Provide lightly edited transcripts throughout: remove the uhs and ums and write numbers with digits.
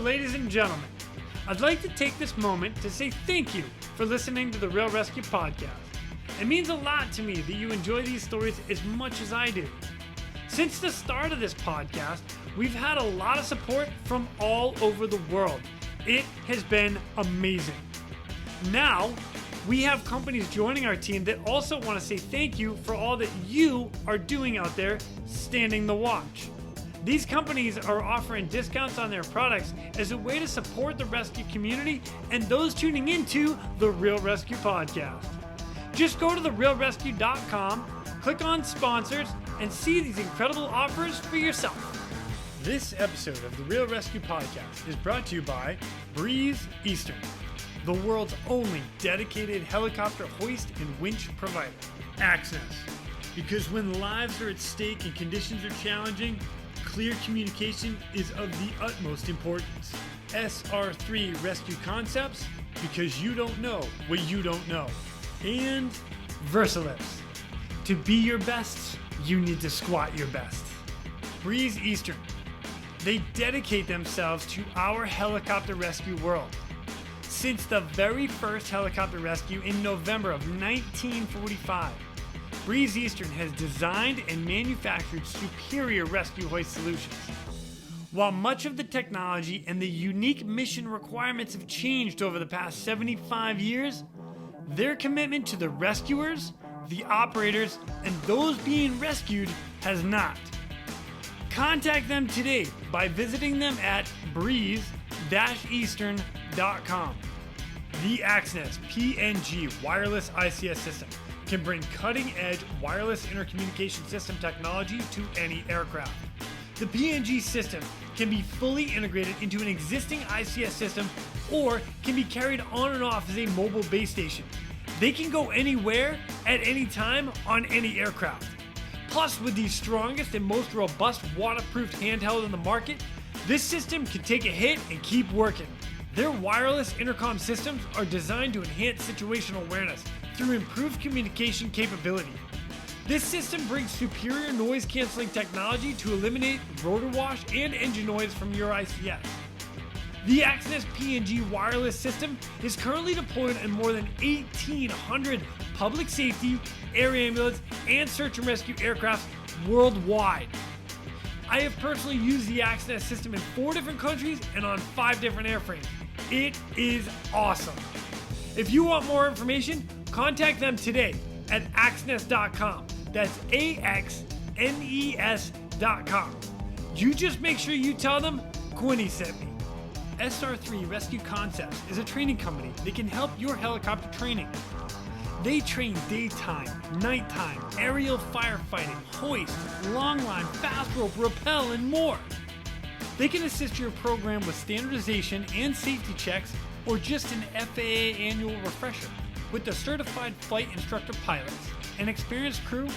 ladies and gentlemen, I'd like to take this moment to say thank you for listening to the Real ResQ podcast. It means a lot to me that you enjoy these stories as much as I do. Since the start of this podcast, we've had a lot of support from all over the world. It has been amazing. Now, we have companies joining our team that also want to say thank you for all that you are doing out there standing the watch. These companies are offering discounts on their products as a way to support the rescue community and those tuning into the Real ResQ podcast. Just go to therealresq.com, click on sponsors, and see these incredible offers for yourself. This episode of the Real ResQ podcast is brought to you by Breeze Eastern, the world's only dedicated helicopter hoist and winch provider. ASTerisk, because when lives are at stake and conditions are challenging, clear communication is of the utmost importance. SR3 Rescue Concepts, because you don't know what you don't know. And VersaLifts. To be your best, you need to squat your best. Breeze Eastern. They dedicate themselves to our helicopter rescue world. Since the very first helicopter rescue in November of 1945, Breeze Eastern has designed and manufactured superior rescue hoist solutions. While much of the technology and the unique mission requirements have changed over the past 75 years, their commitment to the rescuers, the operators, and those being rescued has not. Contact them today by visiting them at breeze-eastern.com. The ASTerisk PNG wireless ICS system can bring cutting-edge wireless intercommunication system technology to any aircraft. The PNG system can be fully integrated into an existing ICS system or can be carried on and off as a mobile base station. They can go anywhere at any time on any aircraft. Plus, with the strongest and most robust waterproof handheld in the market, this system can take a hit and keep working. Their wireless intercom systems are designed to enhance situational awareness through improved communication capability. This system brings superior noise canceling technology to eliminate rotor wash and engine noise from your ICS. The ASTerisk PNG wireless system is currently deployed in more than 1,800 public safety, air ambulance, and search and rescue aircraft worldwide. I have personally used the ASTerisk system in 4 different countries and on 5 different airframes. It is awesome. If you want more information, contact them today at ASTerisk.com. That's AXNES.com. You just make sure you tell them Quinny sent me. SR3 Rescue Concepts is a training company that can help your helicopter training. They train daytime, nighttime, aerial firefighting, hoist, long line, fast rope, rappel, and more. They can assist your program with standardization and safety checks or just an FAA annual refresher. With the certified flight instructor pilots and experienced crew,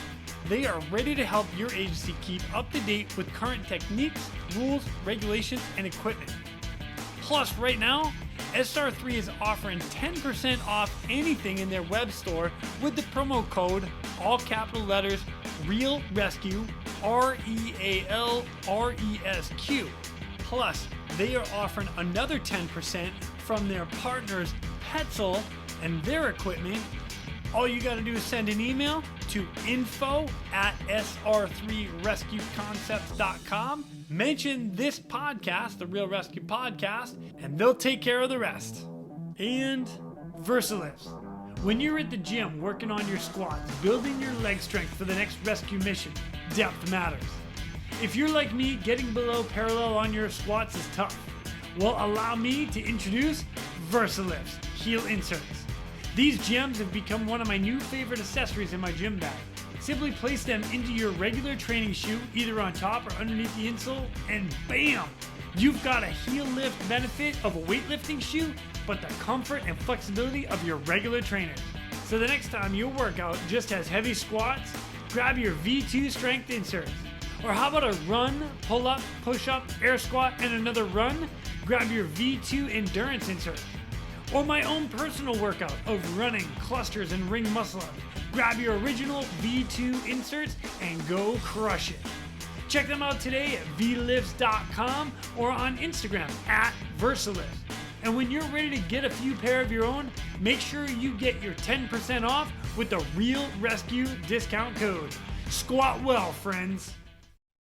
they are ready to help your agency keep up to date with current techniques, rules, regulations, and equipment. Plus, right now, SR3 is offering 10% off anything in their web store with the promo code, all capital letters, Real ResQ, REALRESQ. Plus, they are offering another 10% from their partners Petzl and their equipment. All you got to do is send an email to info@sr3rescueconcepts.com. Mention this podcast, the Real ResQ podcast, and they'll take care of the rest. And VersaLifts. When you're at the gym working on your squats, building your leg strength for the next rescue mission, depth matters. If you're like me, getting below parallel on your squats is tough. Well, allow me to introduce VersaLifts heel inserts. These gems have become one of my new favorite accessories in my gym bag. Simply place them into your regular training shoe, either on top or underneath the insole, and bam! You've got a heel lift benefit of a weightlifting shoe, but the comfort and flexibility of your regular trainers. So the next time your workout just has heavy squats, grab your V2 strength inserts. Or how about a run, pull up, push up, air squat, and another run? Grab your V2 endurance insert. Or my own personal workout of running, clusters, and ring muscle ups. Grab your original V2 inserts and go crush it. Check them out today at vlifts.com or on Instagram at Versalift. And when you're ready to get a few pair of your own, make sure you get your 10% off with the Real ResQ discount code. Squat well, friends.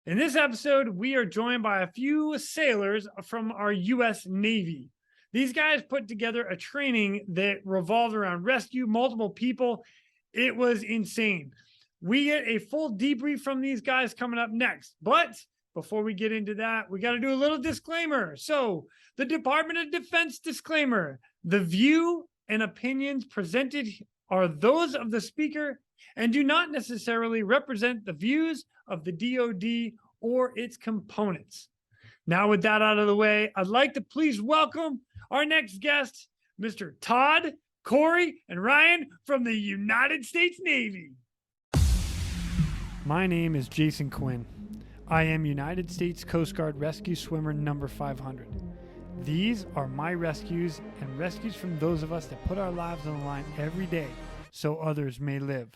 In this episode, we are joined by a few sailors from our U.S. Navy. These guys put together a training that revolved around rescue, multiple people. It was insane. We get a full debrief from these guys coming up next. But before we get into that, we got to do a little disclaimer. So the Department of Defense disclaimer: the view and opinions presented are those of the speaker and do not necessarily represent the views of the DoD or its components. Now, with that out of the way, I'd like to please welcome our next guest, Mr. Todd, Cory, and Ryan from the United States Navy. My name is Jason Quinn. I am United States Coast Guard Rescue Swimmer number 500. These are my rescues and rescues from those of us that put our lives on the line every day so others may live.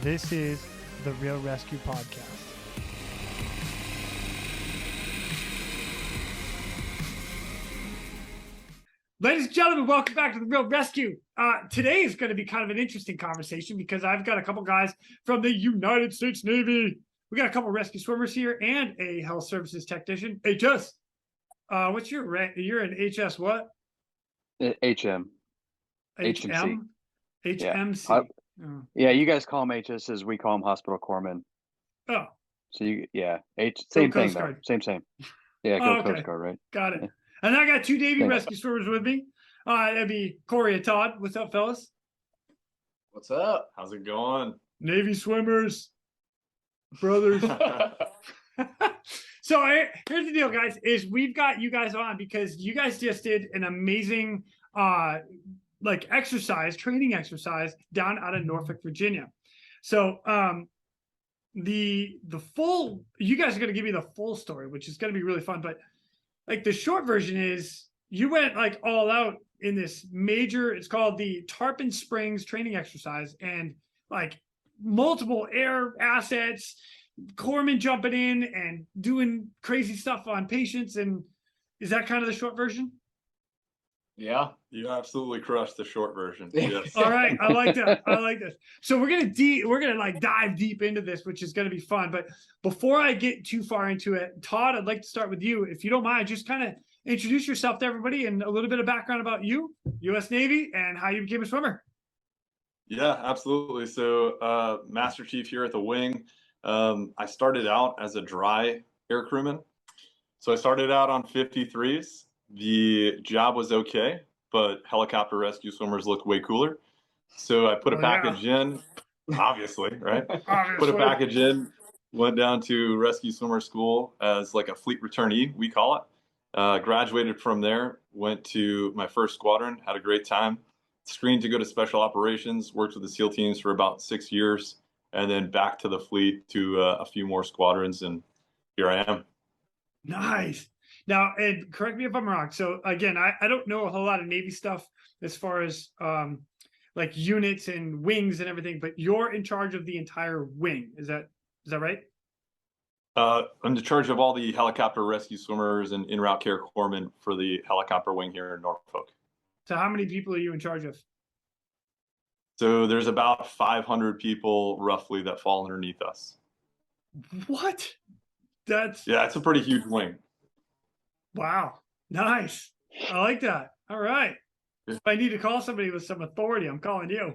This is the Real ResQ Podcast. Ladies and gentlemen, welcome back to the Real ResQ. Today is going to be kind of an interesting conversation because I've got a couple guys from the United States Navy. We got a couple rescue swimmers here and a health services technician. HS. What's your rank? You're an HS what? HM. HM? HMC. Yeah. Yeah, you guys call them HSs, we call them hospital corpsmen. Oh. So same thing though. Same. Yeah, go okay. Coast Guard, right? Got it. And I got two Navy rescue swimmers with me. That'd be Cory and Todd. What's up, fellas? What's up? How's it going? Navy swimmers, brothers. So here's the deal, guys, is we've got you guys on because you guys just did an amazing training exercise down out of Norfolk, Virginia. So the full, you guys are going to give me the full story, which is going to be really fun. But like the short version is you went like all out in this major, it's called the TARPON Springs training exercise, and like multiple air assets, corpsmen jumping in and doing crazy stuff on patients. And is that kind of the short version? Yeah, you absolutely crushed the short version. Yes. All right, I like that. I like this. So we're gonna like dive deep into this, which is gonna be fun. But before I get too far into it, Todd, I'd like to start with you, if you don't mind. Just kind of introduce yourself to everybody and a little bit of background about you, U.S. Navy, and how you became a swimmer. Yeah, absolutely. So, Master Chief here at the wing. I started out as a dry air crewman. So I started out on 53s. The job was okay, but helicopter rescue swimmers look way cooler. So I put a package in, obviously, right? Put a package in, went down to rescue swimmer school as like a fleet returnee, we call it. Graduated from there, went to my first squadron, had a great time. Screened to go to special operations, worked with the SEAL teams for about 6 years, and then back to the fleet to a few more squadrons, and here I am. Nice. Now, and correct me if I'm wrong. So again, I don't know a whole lot of Navy stuff as far as like units and wings and everything, but you're in charge of the entire wing. Is that right? I'm in charge of all the helicopter rescue swimmers and in-route care corpsmen for the helicopter wing here in Norfolk. So how many people are you in charge of? So there's about 500 people roughly that fall underneath us. What? Yeah, it's a pretty huge wing. Wow. Nice. I like that. All right. If I need to call somebody with some authority, I'm calling you.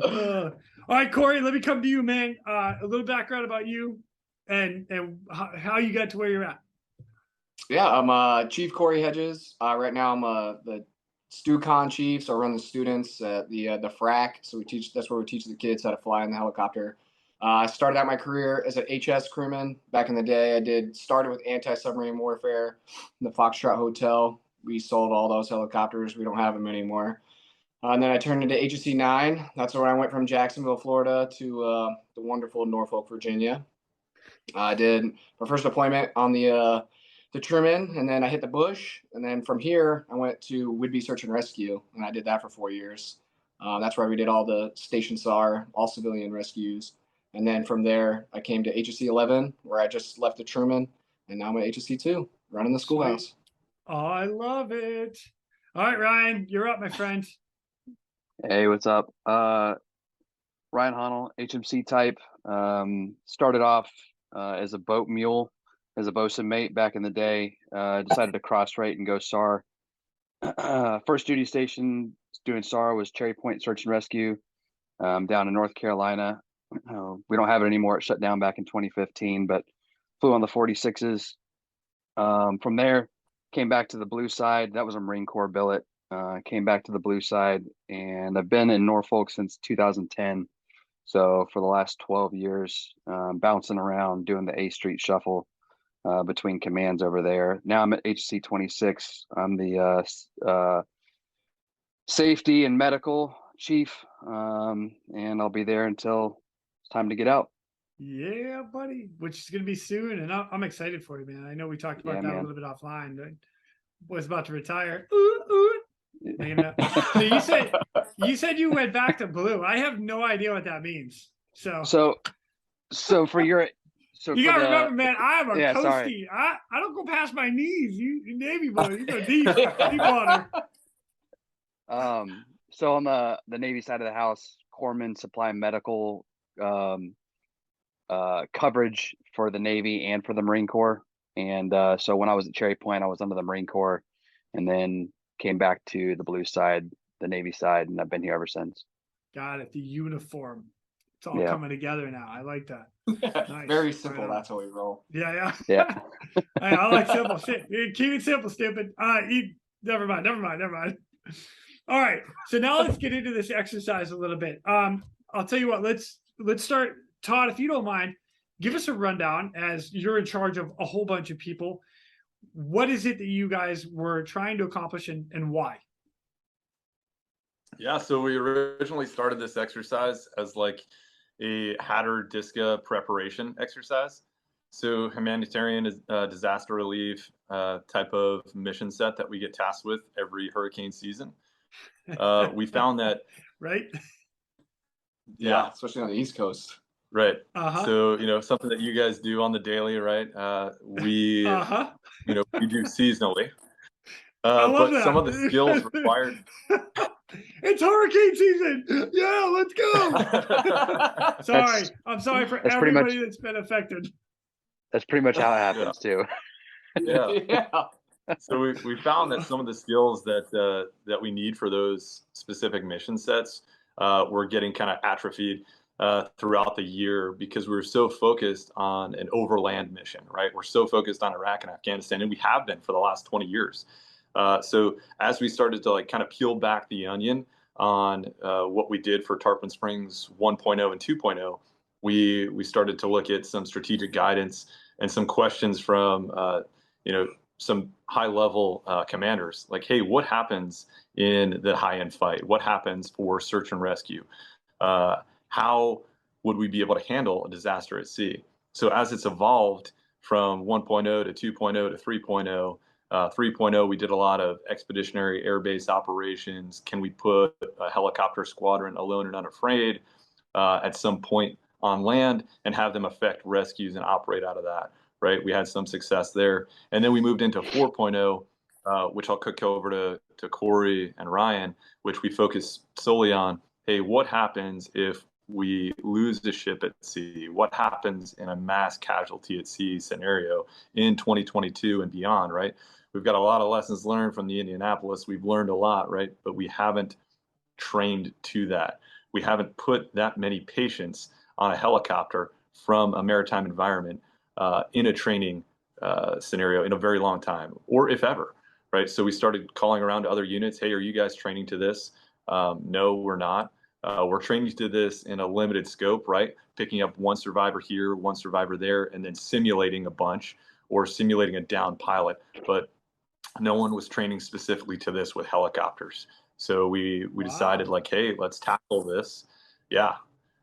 All right, Cory, let me come to you, man. A little background about you and how you got to where you're at. Yeah, I'm Chief Cory Hedges. Right now I'm the StuCon chief, so I run the students at the FRAC. So that's where we teach the kids how to fly in the helicopter. I started out my career as an HS crewman back in the day. Started with anti-submarine warfare in the Foxtrot Hotel. We sold all those helicopters. We don't have them anymore. And then I turned into HSC 9. That's where I went from Jacksonville, Florida to the wonderful Norfolk, Virginia. I did my first deployment on the Truman, and then I hit the bush. And then from here, I went to Whidbey Search and Rescue, and I did that for 4 years. That's where we did all the Station SAR, all civilian rescues. And then from there, I came to HSC 11, where I just left the Truman, and now I'm at HSC 2, running the schoolhouse. Oh, I love it. All right, Ryan, you're up, my friend. Hey, what's up? Ryan Honnoll, HMC type. Started off as a boat mule, as a bosun mate back in the day. Decided to cross rate and go SAR. First duty station doing SAR was Cherry Point Search and Rescue down in North Carolina. We don't have it anymore. It shut down back in 2015, but flew on the 46s. From there, came back to the blue side. That was a Marine Corps billet. Came back to the blue side, and I've been in Norfolk since 2010. So for the last 12 years, bouncing around doing the A Street shuffle between commands over there. Now I'm at HC 26. I'm the safety and medical chief, and I'll be there until it's time to get out. Yeah, buddy, which is going to be soon, and I'm excited for you, man. I know we talked about that a little bit offline, but was about to retire. So you said you went back to blue. I have no idea what that means. So for your you gotta remember, man, I'm a coastie. Sorry. I don't go past my knees. You Navy boy, you go deep water. So I'm the Navy side of the house, corpsman, supply medical coverage for the Navy and for the Marine Corps. And so when I was at Cherry Point, I was under the Marine Corps, and then came back to the blue side, the Navy side, and I've been here ever since. Got it. The uniform. It's all coming together now. I like that. Nice. Very simple. That's how we roll. Yeah. Yeah. I like simple shit. Keep it simple, stupid. Never mind. All right. So now let's get into this exercise a little bit. I'll tell you what, let's start. Todd, if you don't mind, give us a rundown, as you're in charge of a whole bunch of people. What is it that you guys were trying to accomplish, and why? Yeah, so we originally started this exercise as like a Hatter Disca preparation exercise. So humanitarian disaster relief type of mission set that we get tasked with every hurricane season. We found that right. Yeah, especially on the East Coast. Right. So, something that you guys do on the daily, right? We we do seasonally. But that. Some of the skills required. It's hurricane season. Yeah, let's go. I'm sorry for everybody that's been affected. That's pretty much how it happens too. Yeah. So we found that some of the skills that we need for those specific mission sets were getting kind of atrophied throughout the year, because we were so focused on an overland mission, right? We're so focused on Iraq and Afghanistan, and we have been for the last 20 years. So as we started to kind of peel back the onion on what we did for Tarpon Springs 1.0 and 2.0, we started to look at some strategic guidance and some questions from some high level commanders, like, hey, what happens in the high end fight? What happens for search and rescue? How would we be able to handle a disaster at sea? So as it's evolved from 1.0 to 2.0 to 3.0, 3.0, we did a lot of expeditionary air base operations. Can we put a helicopter squadron alone and unafraid at some point on land and have them effect rescues and operate out of that, right? We had some success there. And then we moved into 4.0, which I'll kick over to Cory and Ryan, which we focus solely on, hey, what happens if we lose the ship at sea? What happens in a mass casualty at sea scenario in 2022 and beyond, right? We've got a lot of lessons learned from the Indianapolis. We've learned a lot, right? But we haven't trained to that. We haven't put that many patients on a helicopter from a maritime environment in a training scenario in a very long time, or if ever, right? So we started calling around to other units. Hey, are you guys training to this? No, we're not. We're training to this in a limited scope, right? Picking up one survivor here, one survivor there, and then simulating a bunch or simulating a downed pilot. But no one was training specifically to this with helicopters. So we decided, like, hey, let's tackle this. Yeah,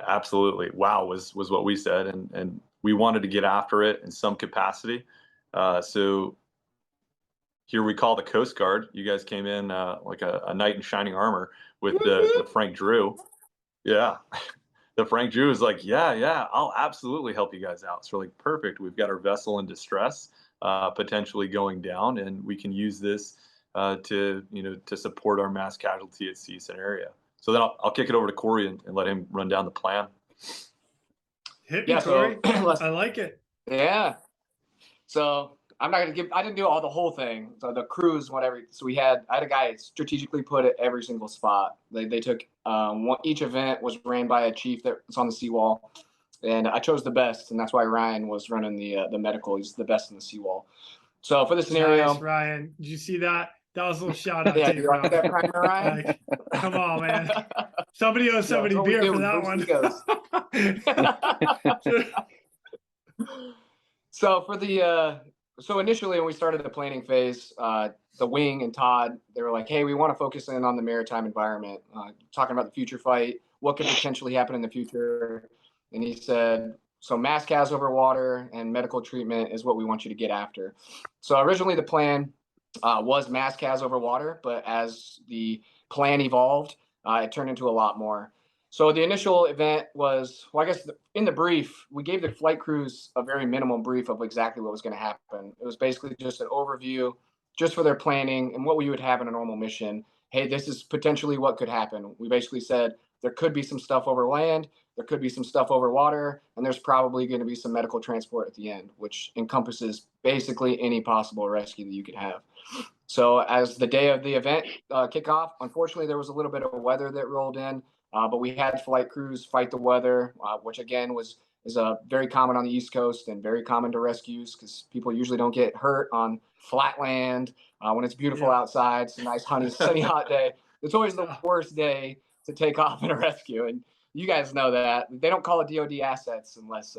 absolutely. Wow was what we said. And we wanted to get after it in some capacity. So here we call the Coast Guard. You guys came in like a knight in shining armor with the Frank Drew. Yeah. the Frank Drew is like, yeah, I'll absolutely help you guys out. So we're like, perfect. We've got our vessel in distress, potentially going down, and we can use this to support our mass casualty at sea scenario. So then I'll kick it over to Cory and let him run down the plan. Hit me, Cory. I like it. Yeah. So I'm not gonna I didn't do all the whole thing. So the crews, whatever. So I had a guy strategically put at every single spot. They took each event was ran by a chief that's on the seawall, and I chose the best, and that's why Ryan was running the medical. He's the best in the seawall. So for the scenario, nice, Ryan, did you see that? That was a little shout out yeah, to you, bro. that primer, Ryan. Like, come on, man. Somebody owes somebody beer for that one. So for the so initially when we started the planning phase, the wing and Todd, they were like, hey, we want to focus in on the maritime environment, talking about the future fight, what could potentially happen in the future. And he said, so mass cas over water and medical treatment is what we want you to get after. So originally the plan was mass cas over water, but as the plan evolved, it turned into a lot more. So the initial event was, well, I guess in the brief, we gave the flight crews a very minimum brief of exactly what was going to happen. It was basically just an overview, just for their planning and what we would have in a normal mission. Hey, this is potentially what could happen. We basically said there could be some stuff over land, there could be some stuff over water, and there's probably going to be some medical transport at the end, which encompasses basically any possible rescue that you could have. So as the day of the event kickoff, unfortunately, there was a little bit of weather that rolled in. But we had flight crews fight the weather, which again is very common on the East Coast and very common to rescues because people usually don't get hurt on flat land when it's beautiful outside. It's a nice, sunny, hot day. It's always the worst day to take off in a rescue, and you guys know that. They don't call it DoD assets unless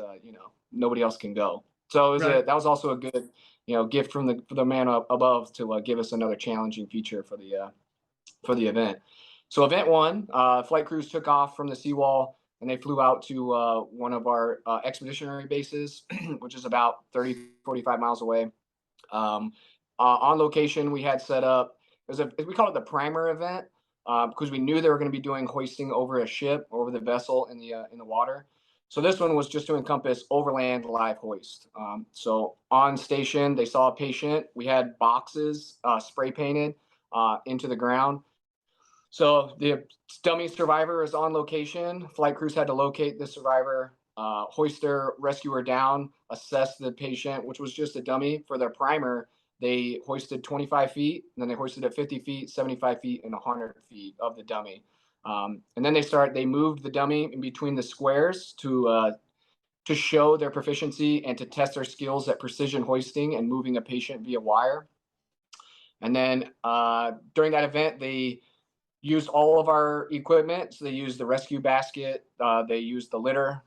nobody else can go. So that was also a good gift from the man up above to give us another challenging feature for the event. So event one, flight crews took off from the seawall and they flew out to one of our expeditionary bases, which is about 30, 45 miles away. On location, we had set up, we call it the primer event because we knew they were going to be doing hoisting over a ship, over the vessel in the water. So this one was just to encompass overland live hoist. So on station, they saw a patient. We had boxes spray painted into the ground. So the dummy survivor is on location. Flight crews had to locate the survivor, hoist their rescuer down, assess the patient, which was just a dummy. For their primer, they hoisted 25 feet, and then they hoisted at 50 feet, 75 feet, and 100 feet of the dummy. And then they moved the dummy in between the squares to show their proficiency and to test their skills at precision hoisting and moving a patient via wire. And then during that event, they used all of our equipment. So they used the rescue basket, they used the litter,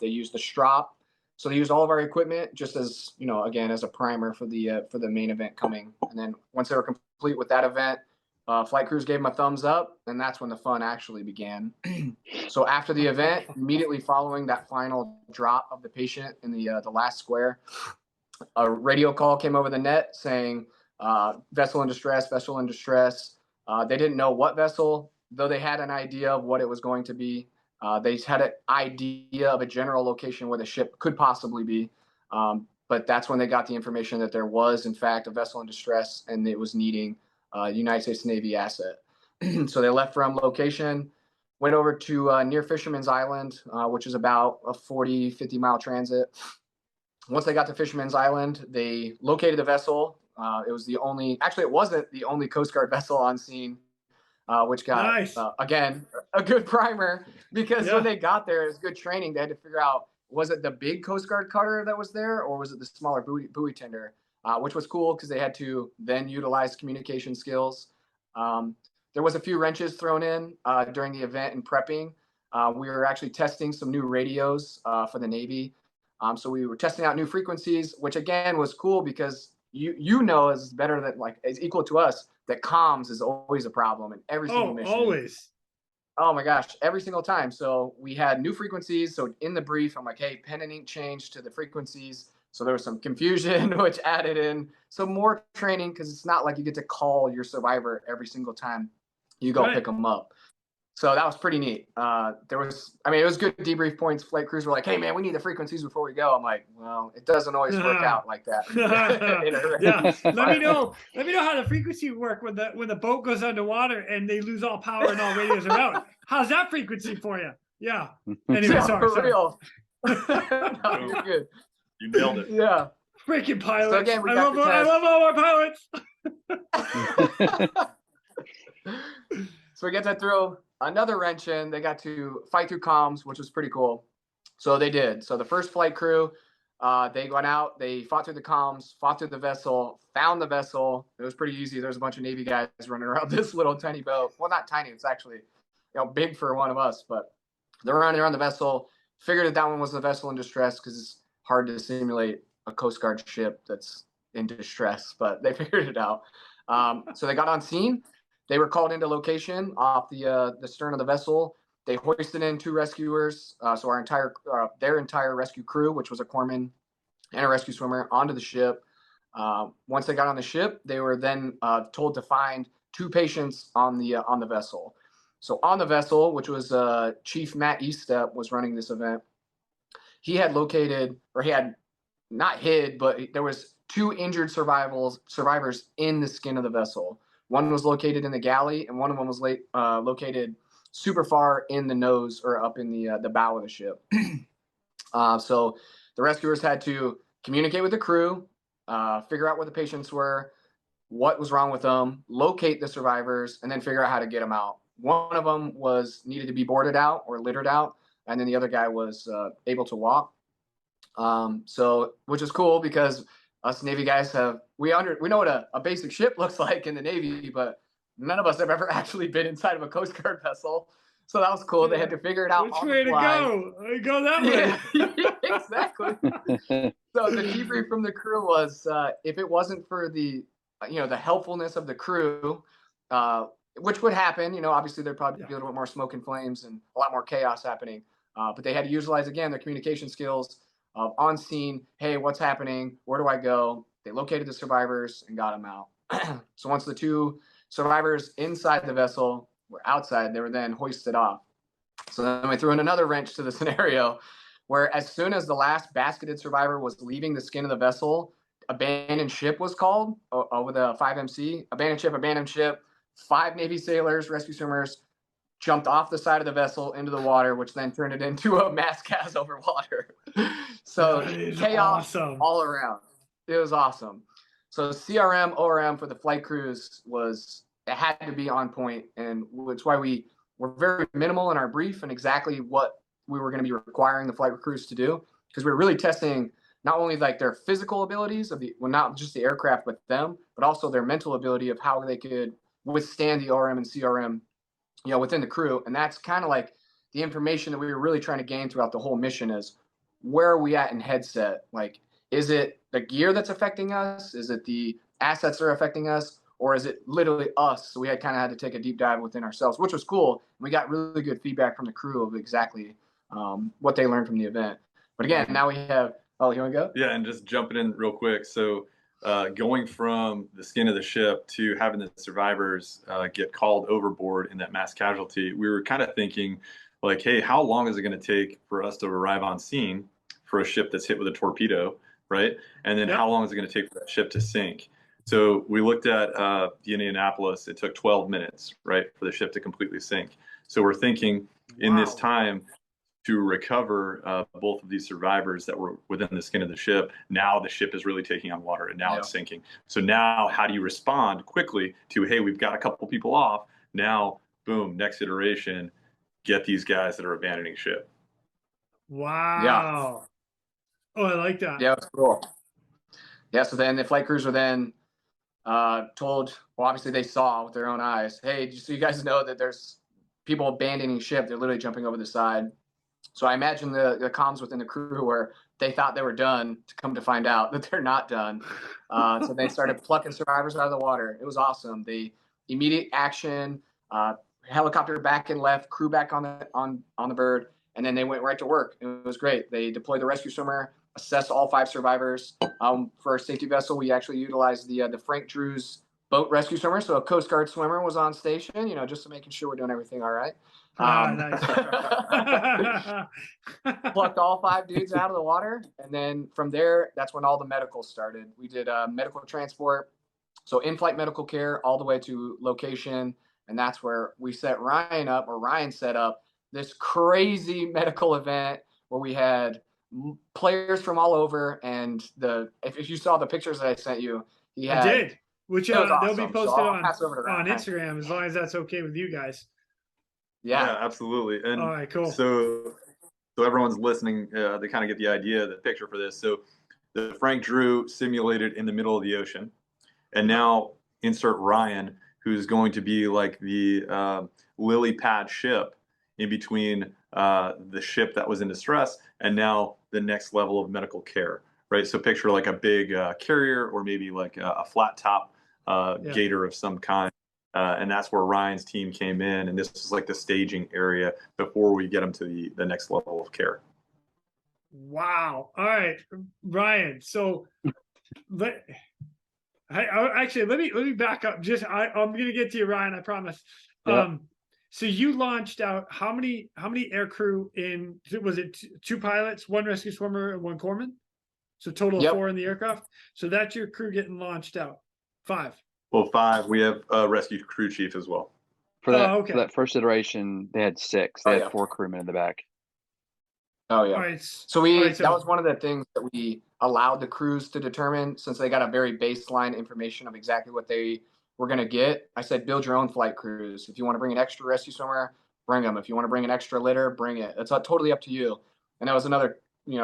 they used the strop. So they used all of our equipment just as, again, as a primer for the main event coming. And then once they were complete with that event, flight crews gave them a thumbs up, and that's when the fun actually began. So after the event, immediately following that final drop of the patient in the last square, a radio call came over the net saying, vessel in distress, vessel in distress. They didn't know what vessel, though they had an idea of what it was going to be. They had an idea of a general location where the ship could possibly be. But that's when they got the information that there was, in fact, a vessel in distress and it was needing a United States Navy asset. So they left from location, went over to near Fisherman's Island, which is about a 40, 50-mile transit. Once they got to Fisherman's Island, they located the vessel. It wasn't the only Coast Guard vessel on scene, which got, nice. Again, a good primer because when they got there, it was good training. They had to figure out, was it the big Coast Guard cutter that was there or was it the smaller buoy tender, which was cool because they had to then utilize communication skills. There was a few wrenches thrown in during the event and prepping. We were actually testing some new radios for the Navy. So we were testing out new frequencies, which again was cool because is better than is equal to us that comms is always a problem in every single mission. Always. Oh my gosh, every single time. So we had new frequencies. So in the brief, I'm like, hey, pen and ink changed to the frequencies. So there was some confusion, which added in some more training because it's not like you get to call your survivor every single time you go pick them up. So that was pretty neat. It was good debrief points. Flight crews were like, "Hey man, we need the frequencies before we go." I'm like, "Well, it doesn't always work out like that." Yeah, let me know how the frequency work when the boat goes underwater and they lose all power and all radios are out. How's that frequency for you? Yeah. Anyway, Yeah, sorry. for real. No, you're good. You nailed it. Yeah. Freaking pilots. So again, I love all our pilots. So we get to throw another wrench in. They got to fight through comms, which was pretty cool. So they did. So the first flight crew, they went out, they fought through the comms, fought through the vessel, found the vessel. It was pretty easy. There's a bunch of Navy guys running around this little tiny boat. Well, not tiny. It's actually, big for one of us, but they're running around the vessel, figured that one was the vessel in distress because it's hard to simulate a Coast Guard ship that's in distress, but they figured it out. So they got on scene. They were called into location off the stern of the vessel. They hoisted in 2 rescuers, so their entire rescue crew, which was a corpsman and a rescue swimmer, onto the ship. Once they got on the ship, they were then told to find 2 patients on the vessel. So on the vessel, which was Chief Matt Eastep was running this event, he had located, or he had not hid, but there was 2 injured survivors in the skin of the vessel. One was located in the galley, and one of them was located super far in the nose or up in the bow of the ship. So the rescuers had to communicate with the crew, figure out where the patients were, what was wrong with them, locate the survivors, and then figure out how to get them out. One of them needed to be boarded out or littered out, and then the other guy was able to walk. So which is cool because us Navy guys we know what a basic ship looks like in the Navy, but none of us have ever actually been inside of a Coast Guard vessel. So that was cool. They had to figure it out. Which way to go? Go that way. Yeah, exactly. So the debrief from the crew was, if it wasn't for the helpfulness of the crew, which would happen, obviously there'd probably be a little bit more smoke and flames and a lot more chaos happening. But they had to utilize, again, their communication skills of on scene. Hey, what's happening? Where do I go? They located the survivors and got them out. So once the 2 survivors inside the vessel were outside, they were then hoisted off. So then we threw in another wrench to the scenario where as soon as the last basketed survivor was leaving the skin of the vessel, abandoned ship was called with a 5MC. Abandoned ship. 5 Navy sailors, rescue swimmers, jumped off the side of the vessel into the water, which then turned it into a mass gas over water. So chaos all around. It was awesome. So CRM, ORM for the flight crews it had to be on point, and it's why we were very minimal in our brief and exactly what we were going to be requiring the flight crews to do, because we were really testing not only like their physical abilities not just the aircraft with them, but also their mental ability of how they could withstand the ORM and CRM within the crew. And that's kind of like the information that we were really trying to gain throughout the whole mission is, where are we at in headset? Like, is it the gear that's affecting us? Is it the assets that are affecting us? Or is it literally us? So we had to take a deep dive within ourselves, which was cool. We got really good feedback from the crew of exactly what they learned from the event. But again, now we have, you want to go? Yeah, and just jumping in real quick. So going from the skin of the ship to having the survivors get called overboard in that mass casualty, we were kind of thinking like, hey, how long is it going to take for us to arrive on scene for a ship that's hit with a torpedo, right? And then how long is it going to take for that ship to sink? So we looked at the Indianapolis. It took 12 minutes, right, for the ship to completely sink. So we're thinking in this time to recover both of these survivors that were within the skin of the ship. Now the ship is really taking on water, and now it's sinking. So now how do you respond quickly to, hey, we've got a couple people off. Now, boom, next iteration, get these guys that are abandoning ship. Wow. Oh, I like that. Yeah, that's cool. Yeah, so then the flight crews were then told, well, obviously they saw with their own eyes, hey, just so you guys know that there's people abandoning ship. They're literally jumping over the side. So I imagine the comms within the crew where they thought they were done, to come to find out that they're not done. So they started plucking survivors out of the water. It was awesome. The immediate action, helicopter back and left, crew back on the bird, and then they went right to work. It was great. They deployed the rescue swimmer, assessed all 5 survivors. For our safety vessel, we actually utilized the Frank Drews boat rescue swimmer. So a Coast Guard swimmer was on station, just to making sure we're doing everything all right. Nice. Plucked all 5 dudes out of the water, and then from there, that's when all the medical started. We did medical transport, so in-flight medical care all the way to location, and that's where we set Ryan set up this crazy medical event where we had players from all over, and if you saw the pictures that I sent you, I did, which they'll awesome. be posted so on Instagram, as long as that's okay with you guys. Yeah, absolutely. And all right, cool. So everyone's listening, they kind of get the idea, the picture for this. So the Frank Drew simulated in the middle of the ocean, and now insert Ryan, who's going to be like the lily pad ship in between the ship that was in distress and now the next level of medical care, right? So picture like a big carrier, or maybe like a flat top gator of some kind. And that's where Ryan's team came in, and this was like the staging area before we get them to the next level of care. Wow. All right, Ryan. So actually, let me back up. I'm going to get to you, Ryan. I promise. Yep. So you launched out how many air crew in? Was it 2 pilots, 1 rescue swimmer, and 1 corpsman? So total of 4 in the aircraft. So that's your crew getting launched out. 5. Well, 5. We have a rescue crew chief as well. For that first iteration, they had 6. They had 4 crewmen in the back. Oh yeah. Right. So that was one of the things that we allowed the crews to determine, since they got a very baseline information of exactly what they were going to get. I said, build your own flight crews. If you want to bring an extra rescue swimmer, bring them. If you want to bring an extra litter, bring it. It's totally up to you. And that was another,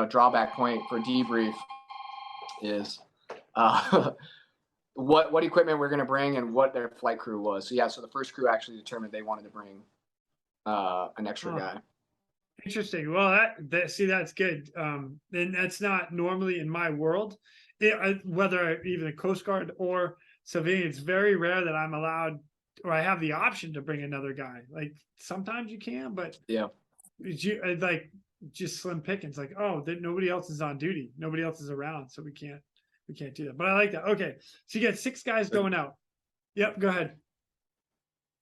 drawback point for Debrief is what equipment we're going to bring and what their flight crew was. So the first crew actually determined they wanted to bring an extra guy. Interesting. Well, that's good. And that's not normally in my world, whether even a Coast Guard or civilian. It's very rare that I'm allowed, or I have the option to bring another guy. Like sometimes you can, but like just slim pickings. Like, oh, nobody else is on duty, nobody else is around, so we can't do that. But I like that. Okay, so you got 6 guys going out. Yep, go ahead.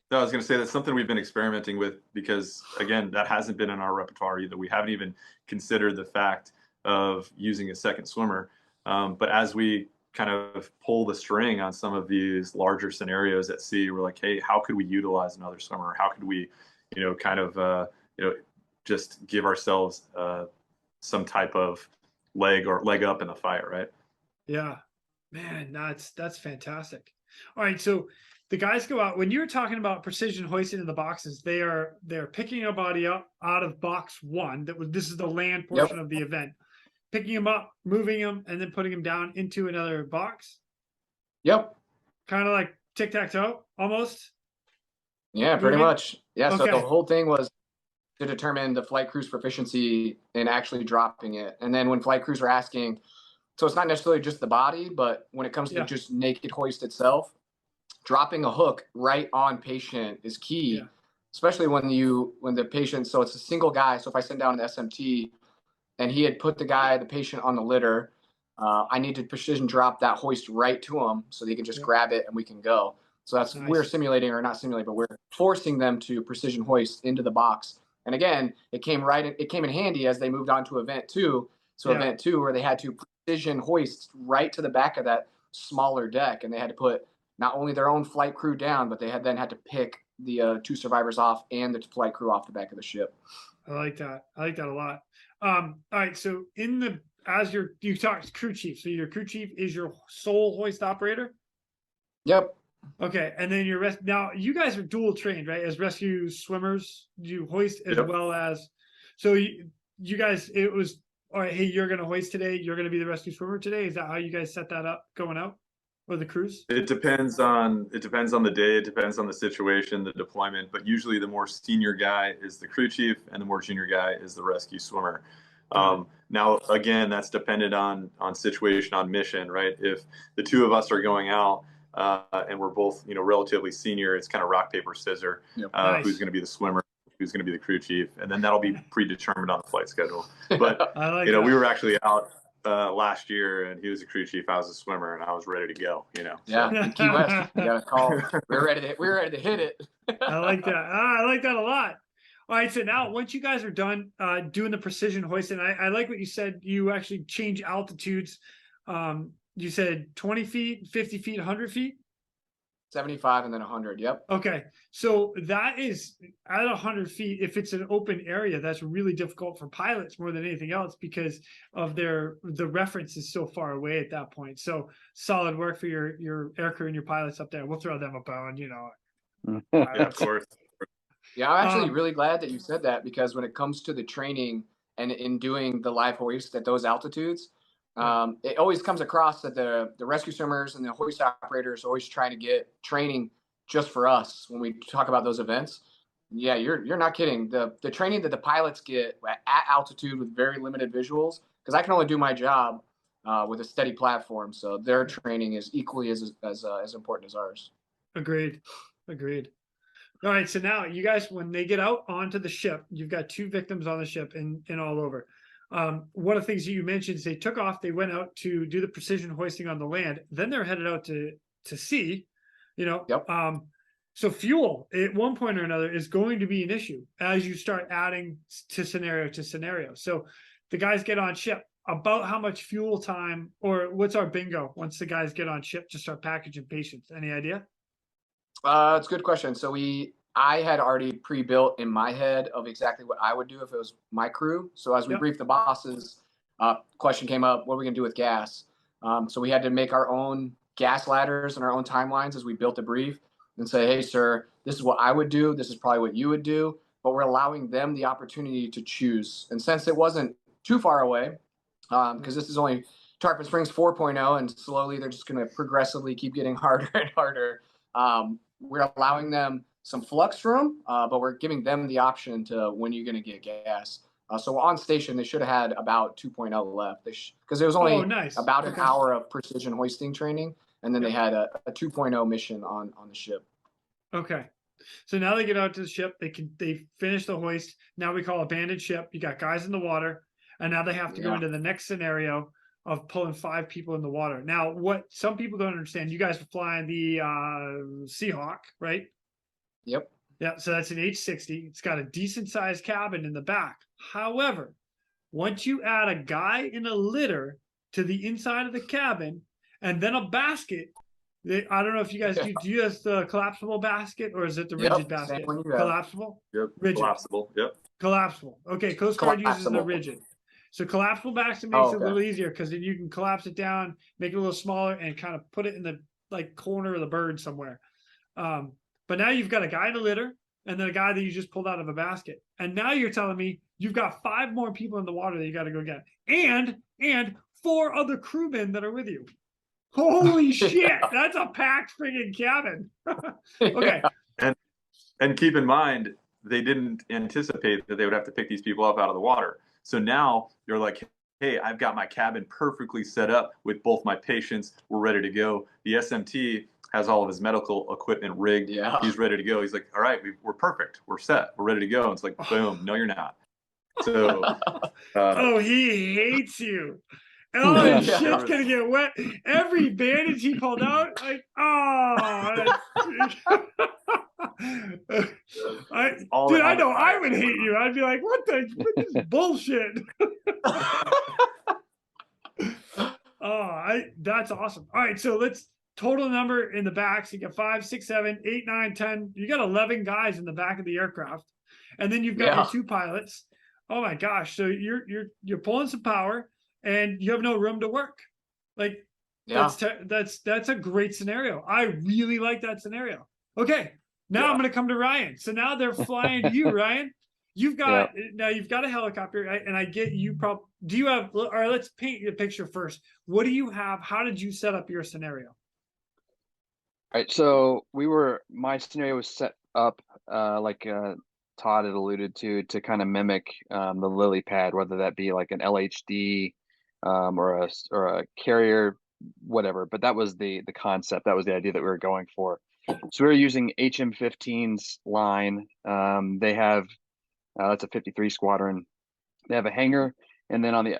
No, I was going to say that's something we've been experimenting with, because again, that hasn't been in our repertoire either. We haven't even considered the fact of using a second swimmer. But as we kind of pull the string on some of these larger scenarios at sea, we're like, hey, how could we utilize another swimmer? How could we, just give ourselves some type of leg up in the fire, right? Yeah, man, that's fantastic. All right, so the guys go out. When you were talking about precision hoisting in the boxes, they're picking a body up out of box 1. This is the land portion of the event. Picking him up, moving him, and then putting him down into another box. Yep. Kind of like tic-tac-toe, almost. Yeah, pretty much. Yeah. Okay. So the whole thing was to determine the flight crew's proficiency in actually dropping it, and then when flight crews are asking, so it's not necessarily just the body, but when it comes to just naked hoist itself, dropping a hook right on patient is key, especially when the patient. So it's a single guy. So if I send down an SMT, and he had put the patient on the litter, I need to precision drop that hoist right to him so they can just grab it and we can go. So that's we're simulating, or not simulating, but we're forcing them to precision hoist into the box. And again, it came in handy as they moved on to event 2. So event 2, where they had to precision hoist right to the back of that smaller deck, and they had to put not only their own flight crew down, but they had to pick the 2 survivors off and the flight crew off the back of the ship. I like that. I like that a lot. All right. So you talked crew chief. So your crew chief is your sole hoist operator. Yep. Okay. And then now you guys are dual trained, right? As rescue swimmers, you hoist as well as, so you guys, it was, all right, hey, you're going to hoist today. You're going to be the rescue swimmer today. Is that how you guys set that up going out? Or the cruise? It depends on the day. It depends on the situation, the deployment. But usually, the more senior guy is the crew chief, and the more junior guy is the rescue swimmer. Now, again, that's dependent on situation, on mission, right? If the 2 of us are going out and we're both, relatively senior, it's kind of rock paper scissors. Who's going to be the swimmer? Who's going to be the crew chief? And then that'll be predetermined on the flight schedule. But we were actually out last year, and he was a crew chief. I was a swimmer, and I was ready to go. Yeah, in Key West, you got a call. We're ready to hit it. I like that. I like that a lot. All right, so now once you guys are done doing the precision hoisting, I like what you said. You actually change altitudes. You said 20 feet, 50 feet, 100 feet. 75 and then 100. Yep. Okay, so that is at 100 feet. If it's an open area, that's really difficult for pilots more than anything else because of the reference is so far away at that point. So solid work for your aircrew and your pilots up there. We'll throw them a bone, you know. Yeah, of course. Yeah, I'm actually really glad that you said that because when it comes to the training and in doing the live hoist at those altitudes, it always comes across that the rescue swimmers and the hoist operators are always trying to get training just for us when we talk about those events. Yeah, you're not kidding. The training that the pilots get at altitude with very limited visuals, because I can only do my job with a steady platform, so their training is equally as important as ours. Agreed. All right, so now you guys, when they get out onto the ship, you've got 2 victims on the ship and all over. One of the things that you mentioned is they took off, they went out to do the precision hoisting on the land, then they're headed out to sea, you know. Yep. So fuel at one point or another is going to be an issue as you start adding to scenario. So the guys get on ship. About how much fuel time, or what's our bingo once the guys get on ship to start packaging patients? Any idea? It's a good question. So I had already pre-built in my head of exactly what I would do if it was my crew. So as we briefed the bosses, question came up, what are we gonna do with gas? So we had to make our own gas ladders and our own timelines as we built the brief and say, hey, sir, this is what I would do. This is probably what you would do. But we're allowing them the opportunity to choose. And since it wasn't too far away, because this is only Tarpon Springs 4.0, and slowly they're just going to progressively keep getting harder and harder. We're allowing them some flux room, but we're giving them the option to when you're going to get gas. So on station, they should have had about 2.0 left because it was only about an hour of precision hoisting training, and then they had a 2.0 mission on the ship. Okay. So now they get out to the ship. They finish the hoist. Now we call abandoned ship. You got guys in the water, and now they have to go into the next scenario of pulling 5 people in the water. Now, what some people don't understand, you guys are flying the Seahawk, right? Yep. Yeah, so that's an H-60. It's got a decent sized cabin in the back. However, once you add a guy in a litter to the inside of the cabin and then a basket, I don't know if you guys do you have the collapsible basket or is it the rigid basket? Collapsible? Yep. Rigid. Collapsible. Yep. Collapsible. Okay, Coast Guard uses the rigid. So collapsible basket makes it a little easier because then you can collapse it down, make it a little smaller, and kind of put it in the corner of the bird somewhere. But now you've got a guy in a litter and then a guy that you just pulled out of a basket. And now you're telling me you've got 5 more people in the water that you got to go get. And 4 other crewmen that are with you. Holy shit, that's a packed friggin' cabin. Okay. And keep in mind, they didn't anticipate that they would have to pick these people up out of the water. So now you're like, hey, I've got my cabin perfectly set up with both my patients. We're ready to go. The SMT has all of his medical equipment rigged. Yeah. He's ready to go. He's like, all right, we're perfect. We're set. We're ready to go. And it's like, boom, no, you're not. So, oh, he hates you. Oh, his shit's gonna get wet. Every bandage he pulled out, like, oh. Dude, I know I would hate you. I'd be like, what is bullshit? That's awesome. All right, so let's total number in the back. So you got 5, 6, 7, 8, 9, 10. You got 11 guys in the back of the aircraft, and then you've got your 2 pilots. Oh my gosh! So you're pulling some power, and you have no room to work. Like that's a great scenario. I really like that scenario. Okay. Now I'm going to come to Ryan. So now they're flying to you, Ryan. You've got now you've got a helicopter, and I get you. Do you have? All right, let's paint the picture first. What do you have? How did you set up your scenario? All right, so my scenario was set up like Todd had alluded to kind of mimic the lily pad, whether that be like an LHD or a carrier, whatever. But that was the concept. That was the idea that we were going for. So we were using HM-15's line. They have that's a 53 squadron. They have a hangar, and then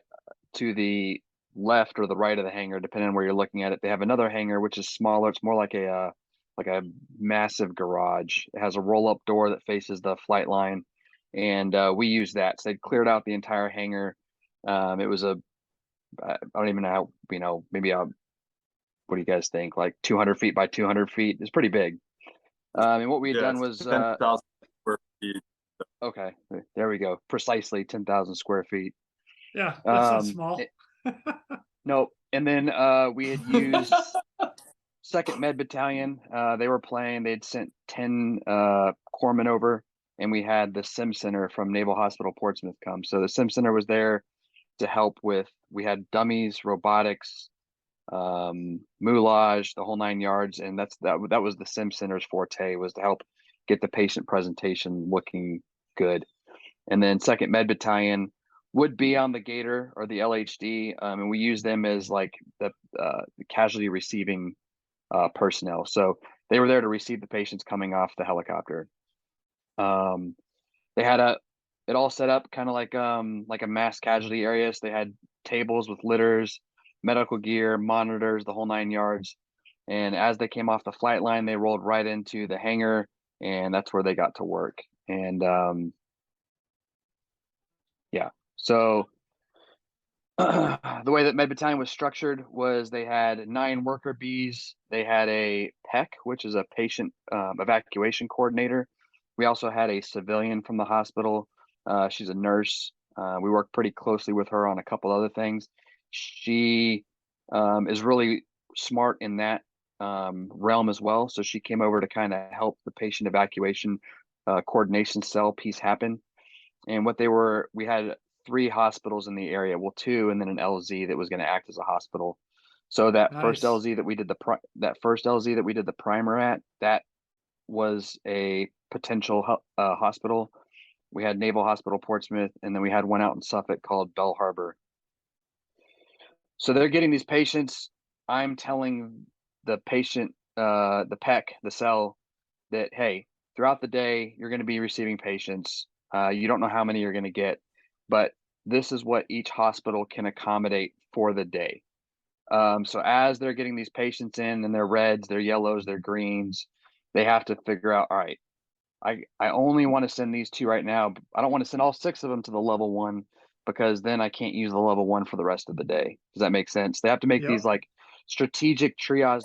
to the left or the right of the hangar, depending on where you're looking at it, they have another hangar which is smaller. It's more like a massive garage. It has a roll-up door that faces the flight line, and we used that. So they cleared out the entire hangar. It was I don't even know how, maybe what do you guys think? Like 200 feet by 200 feet. It's pretty big. And what we had done was 10,000 square feet. okay, there we go. Precisely 10,000 square feet. Yeah, that's not small. Nope. And then we had used 2nd Med Battalion. They were playing. They'd sent 10 corpsmen over, and we had the Sim Center from Naval Hospital Portsmouth come. So the Sim Center was there to help with. We had dummies, robotics, moulage, the whole 9 yards, and that was the Sim Center's forte, was to help get the patient presentation looking good. And then 2nd Med Battalion would be on the Gator or the LHD, and we use them as like the casualty receiving personnel. So they were there to receive the patients coming off the helicopter. They had it all set up kind of like a mass casualty area. So they had tables with litters, medical gear, monitors, the whole 9 yards. And as they came off the flight line, they rolled right into the hangar, and that's where they got to work. And yeah, so the way that Med Battalion was structured was they had 9 worker bees. They had a PEC, which is a patient evacuation coordinator. We also had a civilian from the hospital. She's a nurse. We worked pretty closely with her on a couple other things. She is really smart in that realm as well. So she came over to kind of help the patient evacuation coordination cell piece happen. And we had 3 hospitals in the area, well, 2, and then an LZ that was going to act as a hospital. So that first LZ that we did the primer at, that was a potential hospital. We had Naval Hospital Portsmouth, and then we had one out in Suffolk called Bell Harbor. So they're getting these patients. I'm telling the patient, the PEC, the cell, that, hey, throughout the day, you're going to be receiving patients. You don't know how many you're going to get, but this is what each hospital can accommodate for the day. So as they're getting these patients in, and their reds, their yellows, their greens, they have to figure out, all right, I only want to send these 2 right now. I don't want to send all 6 of them to the level 1, because then I can't use the level 1 for the rest of the day. Does that make sense? They have to make these like strategic triage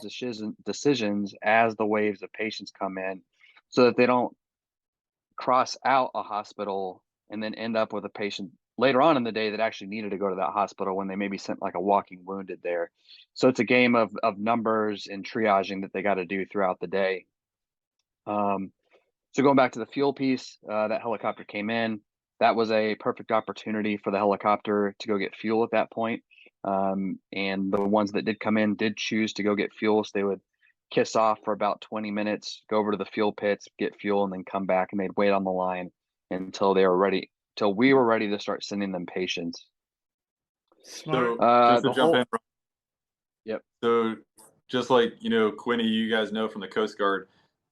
decisions as the waves of patients come in, so that they don't cross out a hospital and then end up with a patient later on in the day that actually needed to go to that hospital when they maybe sent like a walking wounded there. So it's a game of numbers and triaging that they got to do throughout the day. So going back to the fuel piece, that helicopter came in. That was a perfect opportunity for the helicopter to go get fuel at that point. And the ones that did come in did choose to go get fuel. So they would kiss off for about 20 minutes, go over to the fuel pits, get fuel, and then come back, and they'd wait on the line until we were ready to start sending them patients. Smart. So just to jump in. Yep. So just like, Quinny, you guys know from the Coast Guard,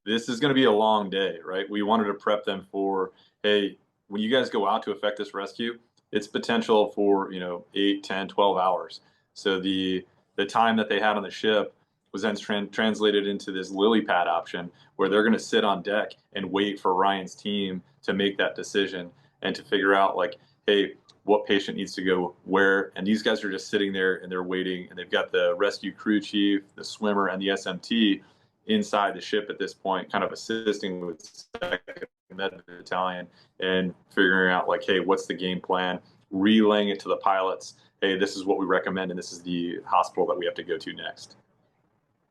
this is going to be a long day, right? We wanted to prep them for, hey, when you guys go out to effect this rescue, it's potential for, 8, 10, 12 hours. So the time that they had on the ship was then translated into this lily pad option, where they're going to sit on deck and wait for Ryan's team to make that decision and to figure out, like, hey, what patient needs to go where. And these guys are just sitting there and they're waiting, and they've got the rescue crew chief, the swimmer, and the SMT inside the ship at this point, kind of assisting with 2nd Med Battalion and figuring out, like, hey, what's the game plan, relaying it to the pilots. Hey, this is what we recommend, and this is the hospital that we have to go to next.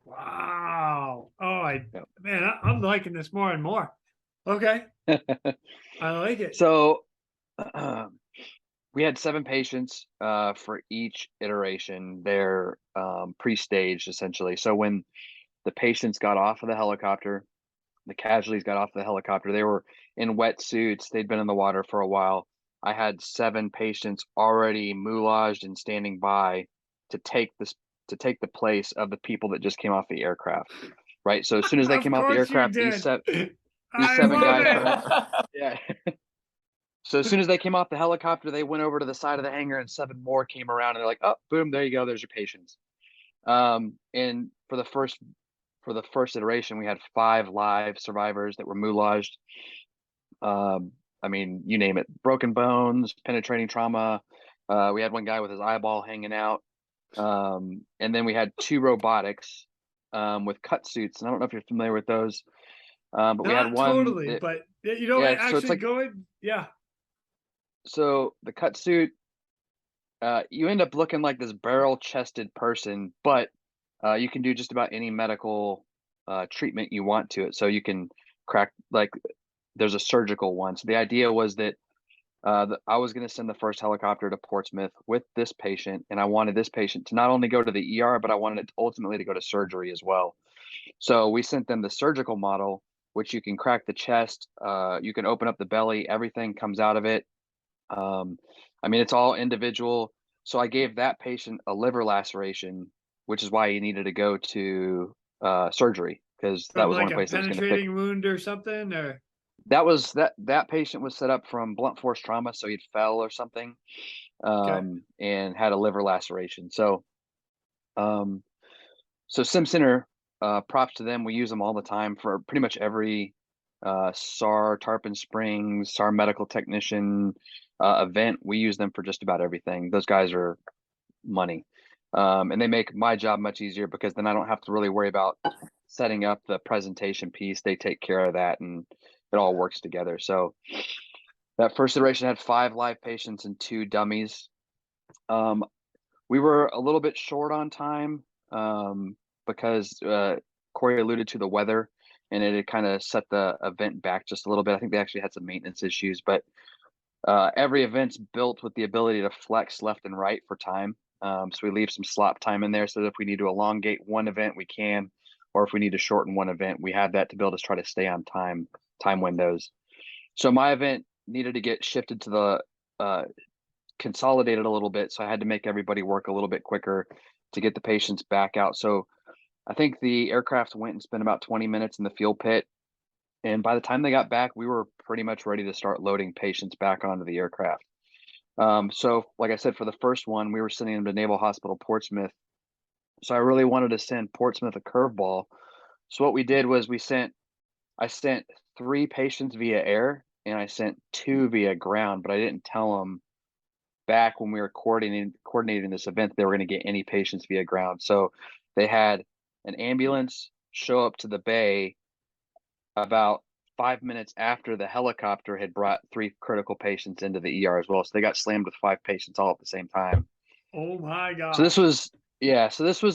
Wow. Oh, man, I'm liking this more and more. Okay. I like it. So we had 7 patients for each iteration. They're pre-staged, essentially. So when the patients got off of the helicopter, the casualties got off of the helicopter, they were in wetsuits. They'd been in the water for a while. I had 7 patients already moulaged and standing by to take the place of the people that just came off the aircraft. Right. So as soon as they came off the aircraft, these 7 guys, yeah. So as soon as they came off the helicopter, they went over to the side of the hangar, and 7 more came around, and they're like, oh, boom, there you go, there's your patients. And for the first iteration, we had 5 live survivors that were moulaged. I mean, you name it, broken bones, penetrating trauma. We had one guy with his eyeball hanging out. And then we had 2 robotics with cut suits. And I don't know if you're familiar with those. But we had Not one totally, that, but you know, yeah, so it's actually like, going, yeah. so the cut suit, you end up looking like this barrel-chested person, but you can do just about any medical treatment you want to it. So you can crack, like, there's a surgical one. So the idea was that I was going to send the first helicopter to Portsmouth with this patient, and I wanted this patient to not only go to the ER, but I wanted it ultimately to go to surgery as well. So we sent them the surgical model, which you can crack the chest, you can open up the belly, everything comes out of it. I mean, it's all individual. So I gave that patient a liver laceration, which is why he needed to go to surgery, because that From was the like only a place that was going to fix. penetrating wound or something, or That patient was set up from blunt force trauma, so he'd fell or something, and had a liver laceration. So, so Sim Center, props to them. We use them all the time for pretty much every SAR, Tarpon Springs, SAR medical technician event. We use them for just about everything. Those guys are money, and they make my job much easier, because then I don't have to really worry about setting up the presentation piece. They take care of that, and it all works together. So that first iteration had 5 live patients and 2 dummies. We were a little bit short on time, because Cory alluded to the weather, and it had kind of set the event back just a little bit. I think they actually had some maintenance issues, but every event's built with the ability to flex left and right for time. So we leave some slop time in there, so that if we need to elongate one event, we can, or if we need to shorten one event, we have that to be able to try to stay on time windows. So my event needed to get shifted to the consolidated a little bit, so I had to make everybody work a little bit quicker to get the patients back out. So I think the aircraft went and spent about 20 minutes in the fuel pit, and by the time they got back, we were pretty much ready to start loading patients back onto the aircraft. So like I said, for the first one, we were sending them to Naval Hospital Portsmouth. So I really wanted to send Portsmouth a curveball. So what we did was I sent 3 patients via air, and I sent 2 via ground, but I didn't tell them back when we were coordinating this event they were going to get any patients via ground. So they had an ambulance show up to the bay about 5 minutes after the helicopter had brought 3 critical patients into the ER as well. So they got slammed with 5 patients all at the same time. oh my god! So this was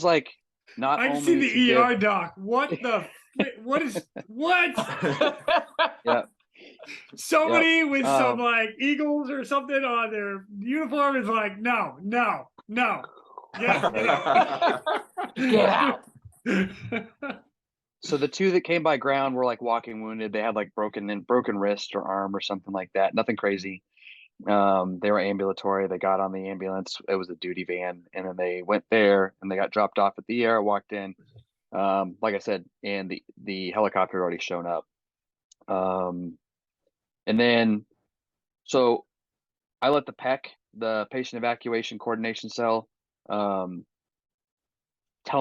like, not I've only seen to the give, ER doc. What the? What is what? yeah, Somebody with some Um, like eagles or something on their uniform is like, no, get out. Get out. so the 2 that came by ground were like walking wounded. They had like broken wrist or arm or something like that. Nothing crazy. They were ambulatory. They got on the ambulance. It was a duty van, and then they went there and they got dropped off at the ER, walked in. Like I said, and the helicopter had already shown up. And then, so I let the PEC, the patient evacuation coordination cell, tell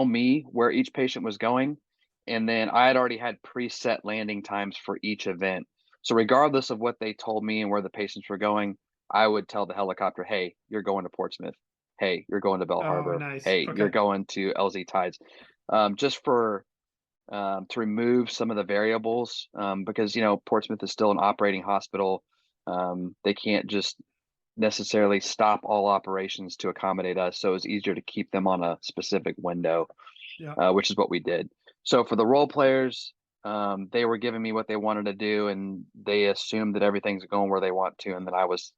me where each patient was going. And then I had already had preset landing times for each event. So regardless of what they told me and where the patients were going, I would tell the helicopter, hey, you're going to Portsmouth. Hey, you're going to Bell Oh, Harbor. nice. Hey, Okay. you're going to LZ Tides. Just for to remove some of the variables, because Portsmouth is still an operating hospital. They can't just necessarily stop all operations to accommodate us, so it was easier to keep them on a specific window, Yeah. which is what we did. So for the role players, they were giving me what they wanted to do, and they assumed that everything's going where they want to, and that I was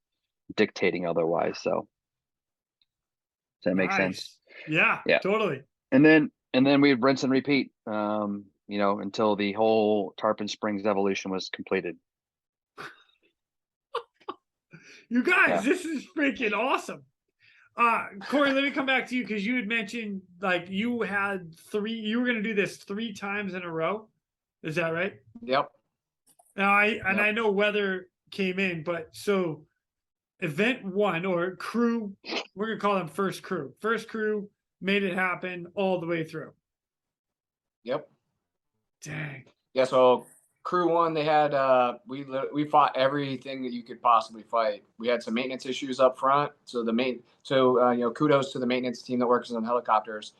dictating otherwise. So does that make sense? Yeah, Yeah. totally. And then we'd rinse and repeat, until the whole Tarpon Springs evolution was completed. You guys, Yeah. this is freaking awesome. Cory, let me come back to you, because you had mentioned like you were going to do this 3 times in a row. Is that right? Yep. Now I know weather came in, but so event 1 or crew, we're going to call them first crew. First crew made it happen all the way through. Yep. Dang. Yeah. So crew one, they had we fought everything that you could possibly fight. We had some maintenance issues up front, so kudos to the maintenance team that works on helicopters.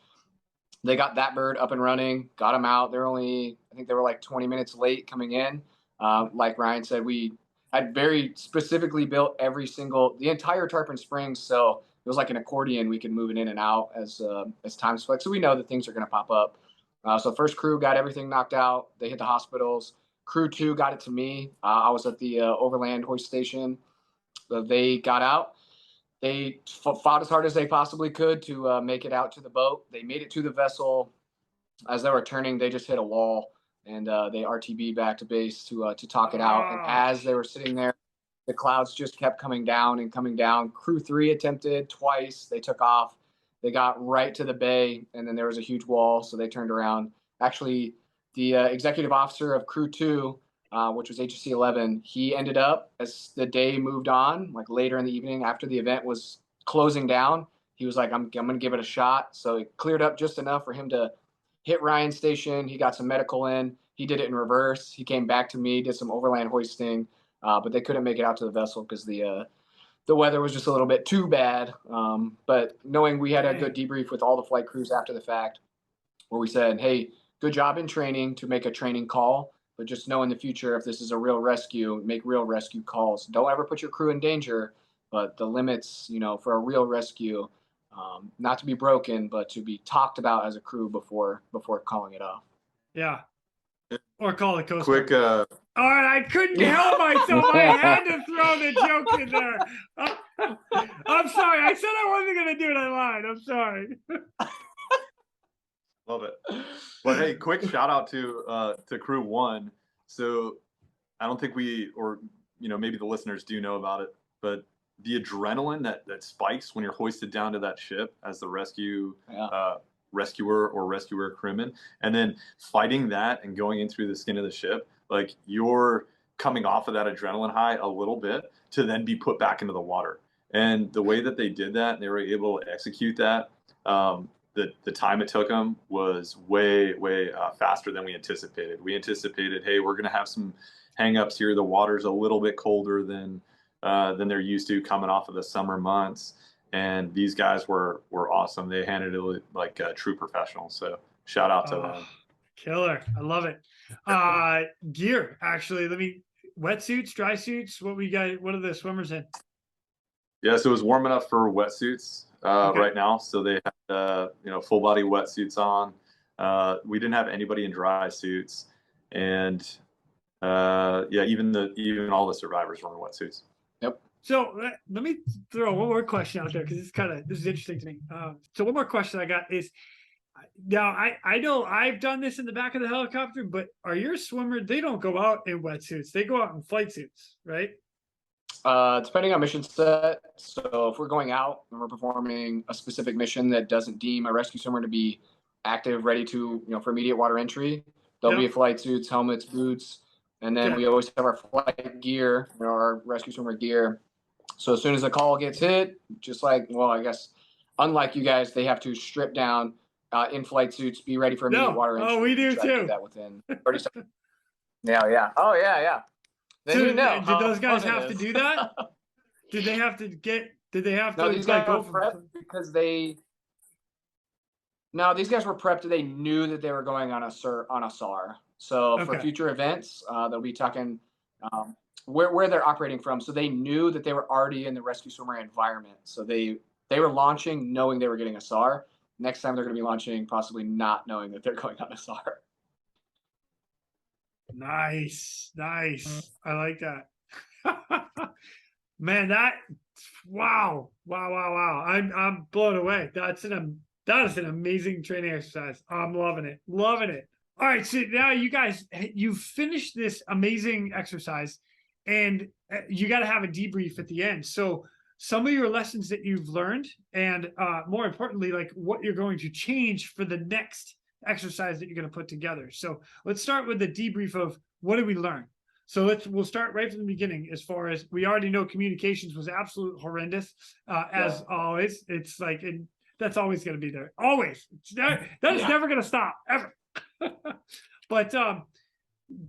They got that bird up and running, got them out. I think they were like 20 minutes late coming in. Like Ryan said, we had very specifically built the entire tarpon spring, so it was like an accordion. We could move it in and out as time's flex. So we know that things are going to pop up. So first crew got everything knocked out. They hit the hospitals. Crew 2 got it to me. I was at the overland hoist station. They got out. They fought as hard as they possibly could to make it out to the boat. They made it to the vessel. As they were turning, they just hit a wall, and they RTB back to base to talk it out. And as they were sitting there, the clouds just kept coming down and coming down. Crew 3 attempted twice. They took off. They got right to the bay, and then there was a huge wall, so they turned around. Actually, the executive officer of Crew 2, which was HC 11, he ended up, as the day moved on, like later in the evening after the event was closing down, he was like, I'm going to give it a shot. So it cleared up just enough for him to hit Ryan's station. He got some medical in. He did it in reverse. He came back to me, did some overland hoisting, but they couldn't make it out to the vessel because the weather was just a little bit too bad. But knowing we had a good debrief with all the flight crews after the fact, where we said, hey, good job in training to make a training call, but just know in the future, if this is a real rescue, make real rescue calls. Don't ever put your crew in danger, but the limits, for a real rescue, not to be broken, but to be talked about as a crew before calling it off. Yeah. Or call the Coast Quick, Guard. All right, I couldn't help myself. I had to throw the joke in there. I'm sorry. I said I wasn't going to do it. I lied. I'm sorry. Love it. But hey, quick shout out to Crew 1. So I don't think maybe the listeners do know about it, but the adrenaline that spikes when you're hoisted down to that ship as the rescuer or rescuer crewman, and then fighting that and going in through the skin of the ship, like you're coming off of that adrenaline high a little bit to then be put back into the water. And the way that they did that, they were able to execute that. The time it took them was way faster than we anticipated. We anticipated, hey, we're going to have some hangups here. The water's a little bit colder than they're used to coming off of the summer months. And these guys were awesome. They handled it like true professionals. So shout out to them. Killer. I love it. Gear, actually. Wetsuits, dry suits. What are the swimmers in? Yeah, so it was warm enough for wetsuits right now. So they had full body wetsuits on. We didn't have anybody in dry suits, and even all the survivors were in wetsuits. Yep. So let me throw one more question out there because this is interesting to me. So one more question I got is, now I know I've done this in the back of the helicopter, but are your swimmers? They don't go out in wetsuits; they go out in flight suits, right? Depending on mission set. So if we're going out and we're performing a specific mission that doesn't deem a rescue swimmer to be active, ready to, for immediate water entry, there'll be flight suits, helmets, boots, and then we always have our flight gear, our rescue swimmer gear. So as soon as the call gets hit, just like, I guess, unlike you guys, they have to strip down in flight suits, be ready for immediate water entry. Oh, we do too. That within 30 seconds. Yeah. Oh, yeah. Then did those guys have to do that? Did they have to these guys go prepped because these guys were prepped. They knew that they were going on a SAR. So for future events, they'll be talking where they're operating from. So they knew that they were already in the rescue swimmer environment. So they were launching knowing they were getting a SAR. Next time they're going to be launching possibly not knowing that they're going on a SAR. Nice. I like that. Man, wow. I'm blown away. That is an amazing training exercise. I'm loving it. All right, so now you've finished this amazing exercise, and you got to have a debrief at the end. So some of your lessons that you've learned, and more importantly, like what you're going to change for the next exercise that you're going to put together. So let's start with the debrief of what did we learn. So we'll start right from the beginning. As far as we already know, communications was absolute horrendous, as always. It's like that's always going to be there. Always. That is never going to stop ever. But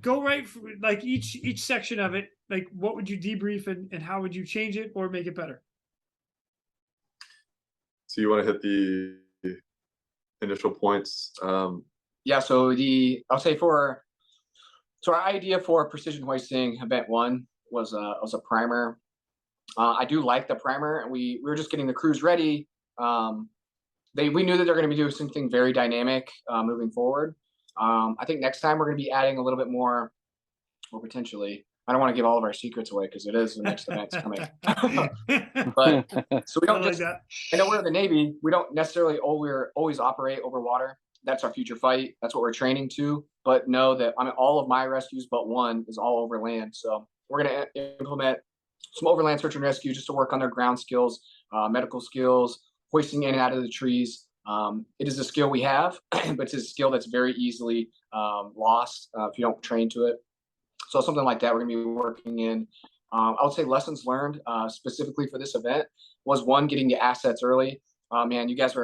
go right for, like each section of it. Like, what would you debrief and how would you change it or make it better? So you want to hit the initial points? Yeah. So I'll say so our idea for precision hoisting event 1 was a primer. I do like the primer, and we were just getting the crews ready. We knew that they're going to be doing something very dynamic moving forward. I think next time we're going to be adding a little bit more, or potentially, I don't want to give all of our secrets away because it is the next event's coming. But so we don't like just, that. I know we're in the Navy, we don't necessarily always operate over water. That's our future fight. That's what we're training to. But know that all of my rescues but one is all over land. So we're going to implement some overland search and rescue just to work on their ground skills, medical skills, hoisting in and out of the trees. It is a skill we have, but it's a skill that's very easily lost if you don't train to it. So something like that we're going to be working in. I would say lessons learned specifically for this event was, one, getting the assets early. Man, you guys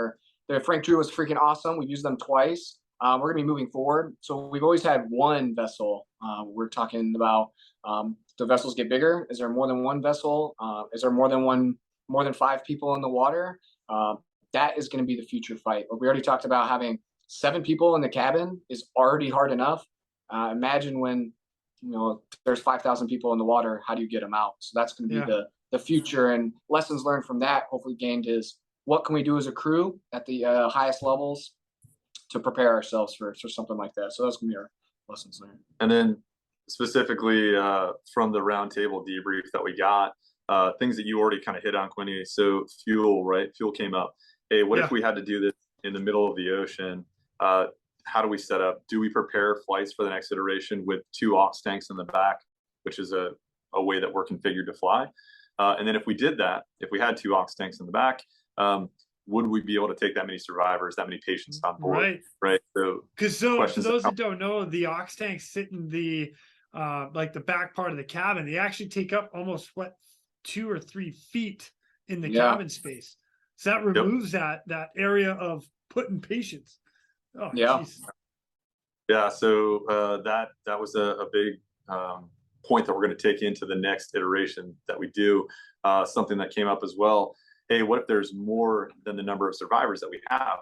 the Frank Drew was freaking awesome. We've used them twice. We're going to be moving forward. So we've always had one vessel. We're talking about the vessels get bigger. Is there more than one vessel? Is there more than 5 people in the water? That is going to be the future fight. We already talked about having 7 people in the cabin is already hard enough. Imagine when there's 5,000 people in the water. How do you get them out? So that's going to be the future, and lessons learned from that. Hopefully gained is what can we do as a crew at the highest levels to prepare ourselves for something like that. So that's going to be our lessons learned. And then specifically from the roundtable debrief that we got, things that you already kind of hit on, Quinny. So fuel, right? Fuel came up. Hey, what if we had to do this in the middle of the ocean? How do we set up? Do we prepare flights for the next iteration with 2 aux tanks in the back, which is a way that we're configured to fly? And then if we did that, if we had 2 aux tanks in the back, would we be able to take that many survivors, that many patients on board? Right. So for those that don't know, the aux tanks sit in the like the back part of the cabin. They actually take up almost 2 or 3 feet in the cabin space. So that removes that area of putting patients. Oh, yeah. Geez. Yeah. So that was a big point that we're going to take into the next iteration that we do. Something that came up as well. Hey, what if there's more than the number of survivors that we have?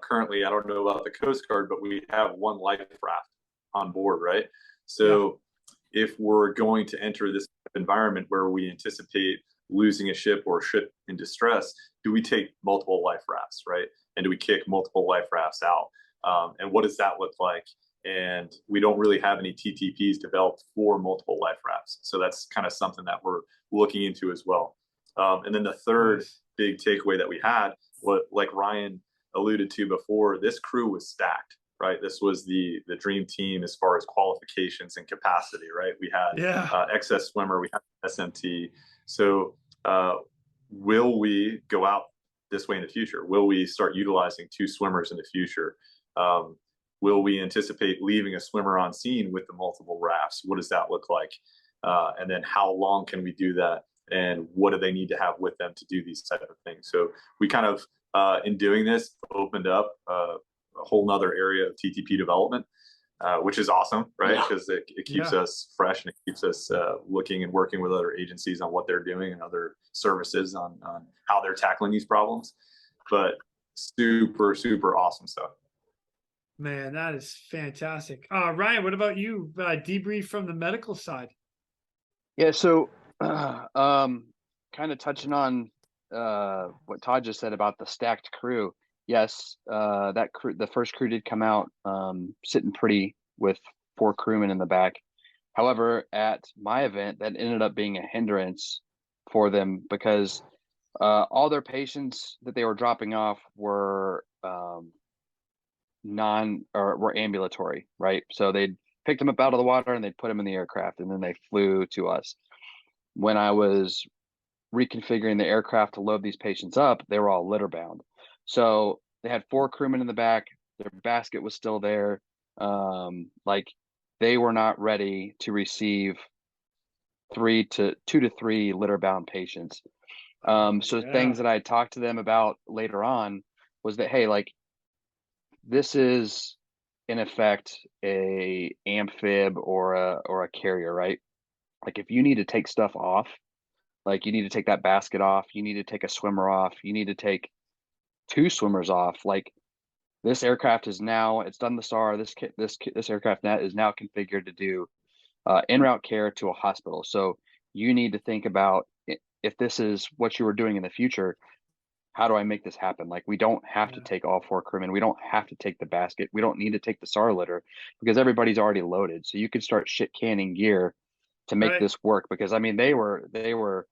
Currently, I don't know about the Coast Guard, but we have 1 life raft on board, right? So if we're going to enter this environment where we anticipate losing a ship or a ship in distress, do we take multiple life rafts, right? And do we kick multiple life rafts out? And what does that look like? And we don't really have any TTPs developed for multiple life rafts. So that's kind of something that we're looking into as well. And then the third big takeaway that we had, like Ryan alluded to before, this crew was stacked, right? This was the dream team as far as qualifications and capacity, right? We had excess swimmer, we had SMT. So will we go out this way in the future? Will we start utilizing 2 swimmers in the future? Will we anticipate leaving a swimmer on scene with the multiple rafts? What does that look like? And then how long can we do that? And what do they need to have with them to do these type of things? So we kind of, in doing this, opened up a whole nother area of TTP development, which is awesome, right? Because it keeps us fresh, and it keeps us looking and working with other agencies on what they're doing and other services on how they're tackling these problems. But super, super awesome stuff. Man, that is fantastic. Ryan, what about you? Debrief from the medical side. Yeah, so kind of touching on what Todd just said about the stacked crew. Yes, that crew, the first crew did come out sitting pretty with 4 crewmen in the back. However, at my event, that ended up being a hindrance for them because all their patients that they were dropping off were were ambulatory, right? So they'd picked them up out of the water and they'd put them in the aircraft, and then they flew to us. When I was reconfiguring the aircraft to load these patients up, they were all litter bound. So they had 4 crewmen in the back. Their basket was still there. Like they were not ready to receive 2 to 3 litter bound patients. Things that I talked to them about later on was that, hey, like this is in effect a amphib or a carrier, right? Like if you need to take stuff off, like you need to take that basket off, you need to take a swimmer off, you need to take 2 swimmers off. Like this aircraft is now, it's done the SAR. This aircraft net is now configured to do en route care to a hospital. So you need to think about, if this is what you were doing in the future, how do I make this happen? Like we don't have to take all 4 crewmen. We don't have to take the basket. We don't need to take the SAR litter because everybody's already loaded. So you can start shit canning gear to make this work, because I mean they were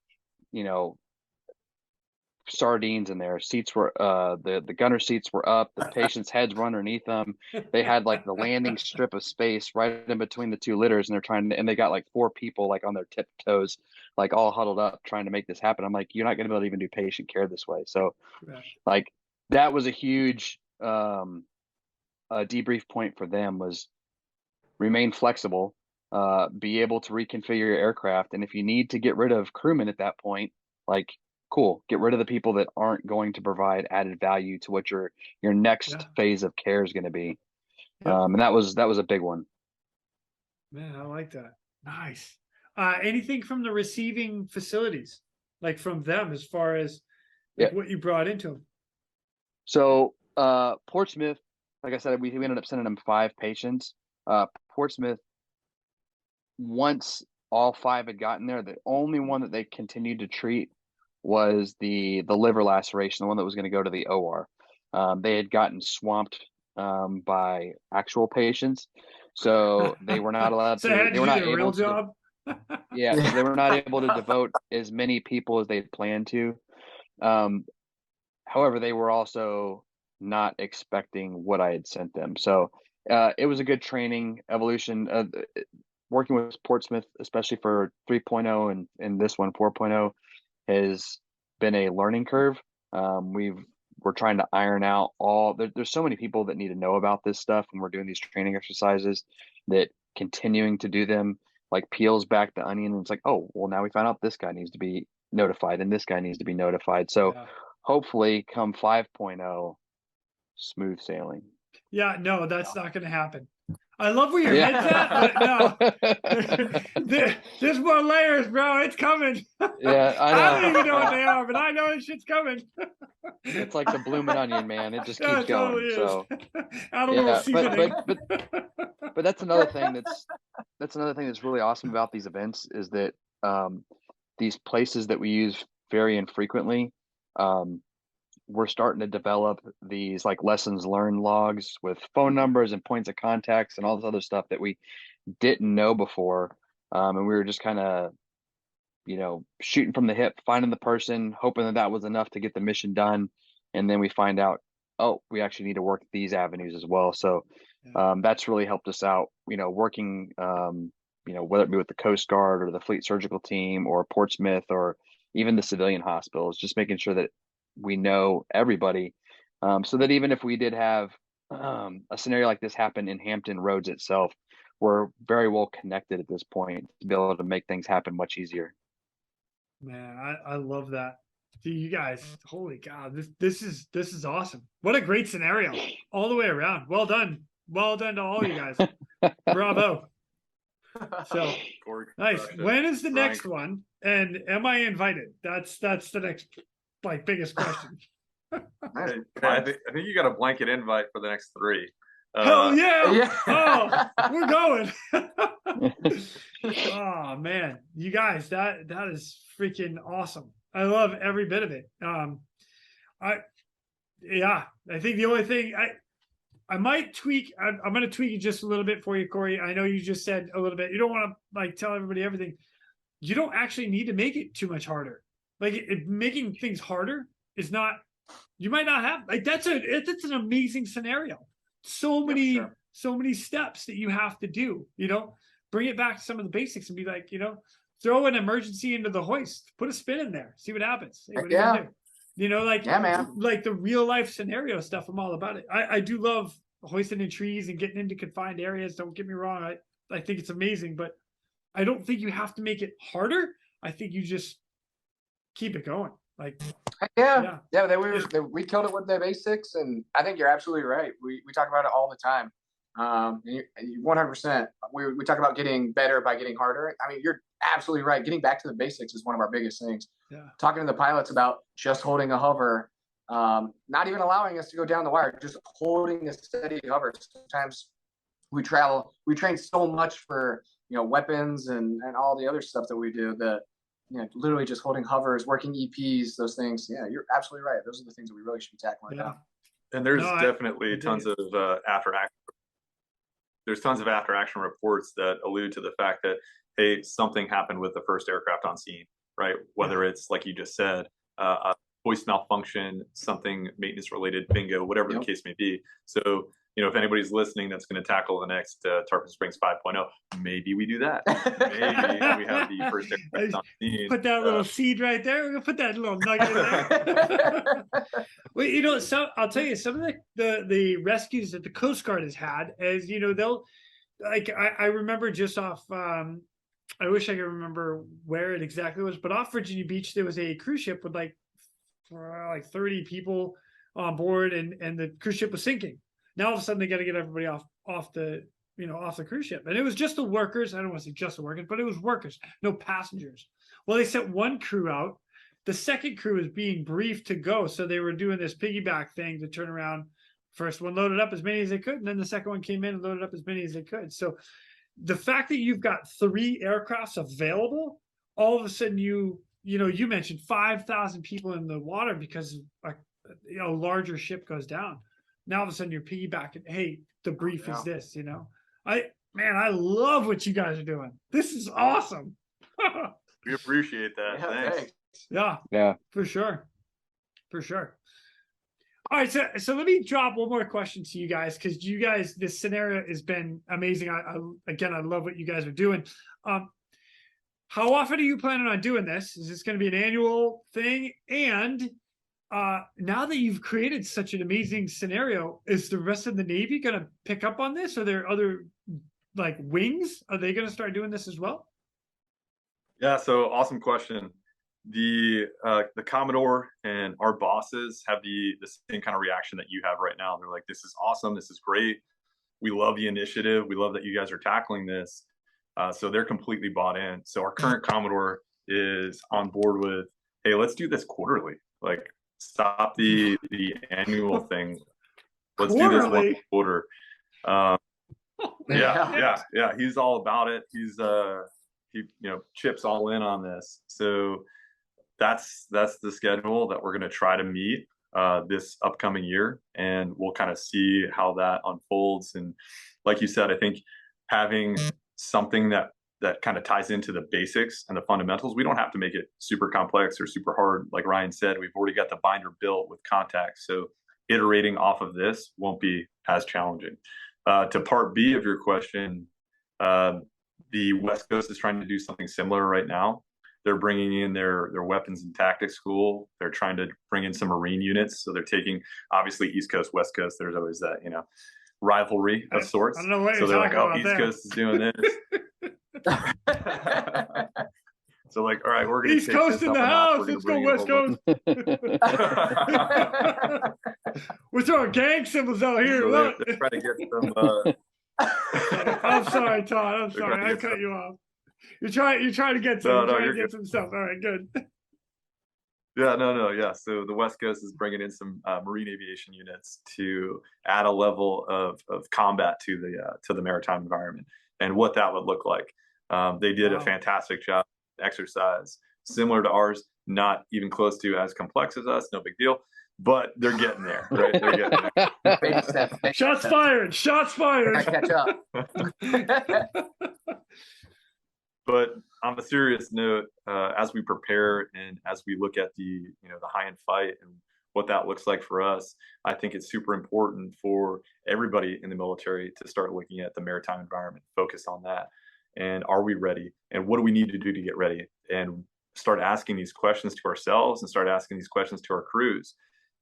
sardines in there. Seats were the gunner seats were up, the patients' heads were underneath them. They had like the landing strip of space right in between the 2 litters, and they got like 4 people like on their tiptoes, like all huddled up trying to make this happen. I'm like, you're not gonna be able to even do patient care this way. So like that was a huge debrief point for them, was remain flexible, be able to reconfigure your aircraft, and if you need to get rid of crewmen at that point, like cool, get rid of the people that aren't going to provide added value to what your next phase of care is going to be. And that was a big one. Man, I like that. Nice. Anything from the receiving facilities, like from them, as far as like what you brought into them? So Portsmouth, like I said, we ended up sending them 5 patients. Portsmouth, once all 5 had gotten there, the only one that they continued to treat was the liver laceration, the one that was going to go to the OR. They had gotten swamped by actual patients, so they were not allowed so to. They were not able able to. Job? Yeah, so they were not able to devote as many people as they had planned to. However, they were also not expecting what I had sent them. So it was a good training evolution. Working with Portsmouth, especially for 3.0 and this one 4.0, has been a learning curve. We're trying to iron out there's so many people that need to know about this stuff, and we're doing these training exercises that continuing to do them like peels back the onion, and it's like, oh well, now we found out this guy needs to be notified and this guy needs to be notified. So hopefully come 5.0, smooth sailing. Yeah, no, that's not going to happen. I love where your head's at, but no. There's more layers, bro. It's coming. Yeah, I know. I don't even know what they are, but I know this shit's coming. It's like the blooming onion, man. It just keeps going. Totally so add a little seasoning. But that's another thing that's really awesome about these events, is that these places that we use very infrequently, we're starting to develop these like lessons learned logs with phone numbers and points of contacts and all this other stuff that we didn't know before. And we were just kind of, shooting from the hip, finding the person, hoping that was enough to get the mission done. And then we find out, oh, we actually need to work these avenues as well. So that's really helped us out, working, whether it be with the Coast Guard or the Fleet Surgical Team or Portsmouth or even the civilian hospitals, just making sure that we know everybody, so that even if we did have a scenario like this happen in Hampton Roads itself, we're very well connected at this point to be able to make things happen much easier. Man, I love that. Dude, you guys, holy God, this is awesome. What a great scenario all the way around. Well done to all you guys. Bravo. So nice. When is the next one? And am I invited? That's the next biggest question. I think you got a blanket invite for the next 3. Hell yeah! Oh, we're going. Oh man, you guys, that is freaking awesome. I love every bit of it. I think the only thing I might tweak. I'm going to tweak it just a little bit for you, Cory. I know you just said a little bit. You don't want to like tell everybody everything. You don't actually need to make it too much harder. Like making things harder is not. You might not have like that's an amazing scenario. So many steps that you have to do. Bring it back to some of the basics and be like, throw an emergency into the hoist, put a spin in there, see what happens. Hey, what are you gonna do? Man. Like the real life scenario stuff. I'm all about it. I do love hoisting in trees and getting into confined areas. Don't get me wrong. I think it's amazing, but I don't think you have to make it harder. I think you just keep it going. Like, we killed it with the basics, and I think you're absolutely right. We talk about it all the time. 100%. We talk about getting better by getting harder. I mean, you're absolutely right. Getting back to the basics is one of our biggest things. Yeah. Talking to the pilots about just holding a hover, not even allowing us to go down the wire, just holding a steady hover. Sometimes we train so much for, weapons and all the other stuff that we do that, literally just holding hovers, working EPs, those things. Yeah, you're absolutely right. Those are the things that we really should be tackling right now. And there's definitely tons of after action reports that allude to the fact that, hey, something happened with the first aircraft on scene, right? Whether it's like you just said, a hoist malfunction, something maintenance related, bingo, whatever the case may be. So, if anybody's listening that's going to tackle the next Tarpon Springs 5.0, maybe we do that. Maybe we have the first aircraft on scene. Put that little seed right there. We're gonna put that little nugget there. Well, so I'll tell you, some of the rescues that the Coast Guard has had is, they'll I remember just off. I wish I could remember where it exactly was, but off Virginia Beach there was a cruise ship with like 30 people on board, and the cruise ship was sinking. Now all of a sudden they got to get everybody off the cruise ship, and it was just the workers. I don't want to say just the workers, but it was workers, no passengers. Well, they sent one crew out. The second crew was being briefed to go, so they were doing this piggyback thing to turn around. First one loaded up as many as they could, and then the second one came in and loaded up as many as they could. So the fact that you've got 3 aircrafts available, all of a sudden you mentioned 5,000 people in the water because a larger ship goes down. Now all of a sudden you're piggybacking. Hey, the brief is this. I love what you guys are doing. This is awesome. We appreciate that. Thanks. Yeah, for sure. All right, so let me drop one more question to you guys, because you guys, this scenario has been amazing. I love what you guys are doing. How often are you planning on doing this? Is this going to be an annual thing? And now that you've created such an amazing scenario, is the rest of the Navy going to pick up on this? Are there other wings? Are they going to start doing this as well? Yeah, so awesome question. The Commodore and our bosses have the same kind of reaction that you have right now. They're like, this is awesome. This is great. We love the initiative. We love that you guys are tackling this. So they're completely bought in. So our current Commodore is on board with, hey, let's do this quarterly. Stop the annual thing. Let's do this one quarter. Yeah. He's all about it. He chips all in on this. So that's the schedule that we're going to try to meet this upcoming year, and we'll kind of see how that unfolds. And like you said, I think having something that kind of ties into the basics and the fundamentals, we don't have to make it super complex or super hard. Like Ryan said, we've already got the binder built with contacts, so iterating off of this won't be as challenging. To part B of your question, the West Coast is trying to do something similar right now. They're bringing in their weapons and tactics school. They're trying to bring in some Marine units. So they're taking, obviously, East Coast, West Coast. There's always that, rivalry of sorts. I don't know what so you're they're talking like, about East Coast is doing this. So all right, we're going to East Coast in the house. Let's go West Coast. We're throwing gang symbols out here. So they're trying to get some. I'm sorry, Todd. I'm sorry. I cut you off. You're trying to get some. Get some stuff. All right, good. Yeah. So the West Coast is bringing in some Marine aviation units to add a level of combat to the maritime environment and what that would look like. They did a fantastic job exercise, similar to ours, not even close to as complex as us. No big deal. But they're getting there, right? They're getting there. Baby steps. Shots fired. I catch up. But on a serious note, as we prepare and as we look at the high-end fight and what that looks like for us, I think it's super important for everybody in the military to start looking at the maritime environment, focus on that. And are we ready? And what do we need to do to get ready? And start asking these questions to ourselves and start asking these questions to our crews.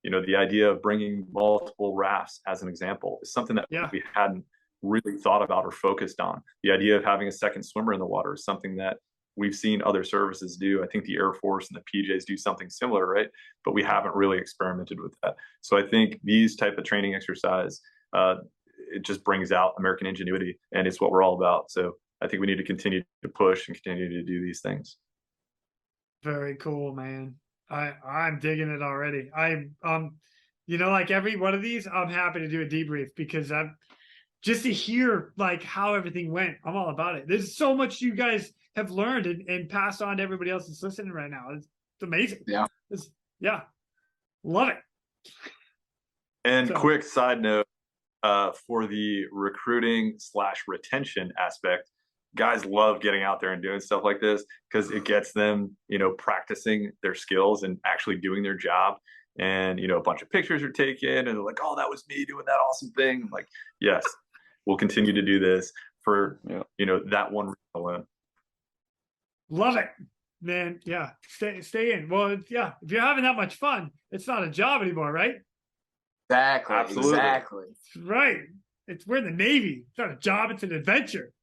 The idea of bringing multiple rafts, as an example, is something that we hadn't really thought about or focused on. The idea of having a second swimmer in the water is something that we've seen other services do. I think the Air Force and the PJs do something similar, right? But we haven't really experimented with that. So I think these type of training exercise, it just brings out American ingenuity, and it's what we're all about. So I think we need to continue to push and continue to do these things. Very cool, man. I'm digging it already. I'm like every one of these, I'm happy to do a debrief because I'm just to hear like how everything went. I'm all about it. There's so much you guys have learned and passed on to everybody else that's listening right now. It's amazing. Yeah. Love it. And So- quick side note, for the recruiting / retention aspect, guys love getting out there and doing stuff like this because it gets them, practicing their skills and actually doing their job. And, a bunch of pictures are taken and they're like, oh, that was me doing that awesome thing. I'm like, yes, we'll continue to do this for, that one reason alone. Love it, man. Yeah. Stay in. Well, yeah. If you're having that much fun, it's not a job anymore, right? Exactly. Absolutely. Exactly. Right. We're in the Navy. It's not a job. It's an adventure.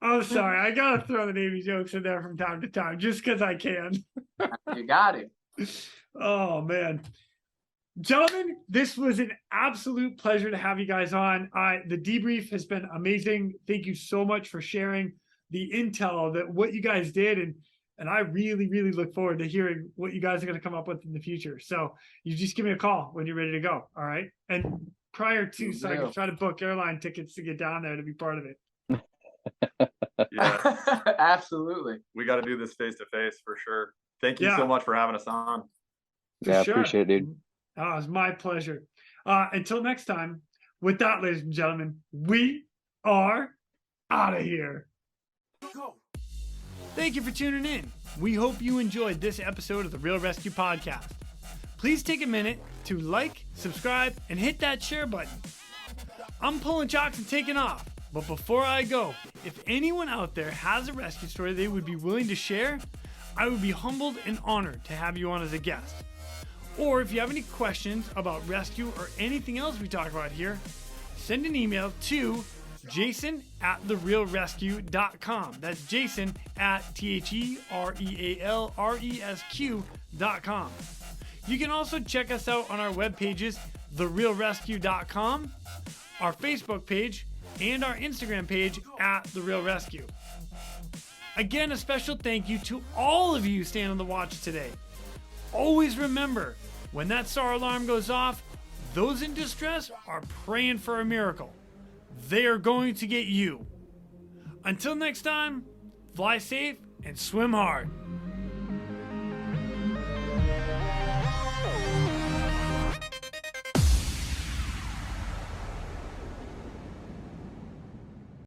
Oh, sorry. I got to throw the Navy jokes in there from time to time just because I can. You got it. Oh, man. Gentlemen, this was an absolute pleasure to have you guys on. The debrief has been amazing. Thank you so much for sharing the intel that what you guys did. And I really, really look forward to hearing what you guys are going to come up with in the future. So you just give me a call when you're ready to go. All right. And prior to, so I can try to book airline tickets to get down there to be part of it. Yeah, Absolutely. we got to do this face to face for sure. Thank you Yeah. so much for having us on. Yeah, Sure. appreciate it, dude. Oh, it was my pleasure. Until next time, with that, ladies and gentlemen, we are out of here. Thank you for tuning in. We hope you enjoyed this episode of the Real ResQ podcast. Please take a minute to like, subscribe, and hit that share button. I'm pulling chocks and taking off. But before I go, if anyone out there has a rescue story they would be willing to share, I would be humbled and honored to have you on as a guest. Or if you have any questions about rescue or anything else we talk about here, send an email to jason@therealresq.com. That's Jason at TheRealResQ.com. You can also check us out on our web pages, therealresq.com, our Facebook page, and our Instagram page @TheRealResQ. Again, a special thank you to all of you staying on the watch today. Always remember, when that SAR alarm goes off, those in distress are praying for a miracle. They are going to get you. Until next time, fly safe and swim hard.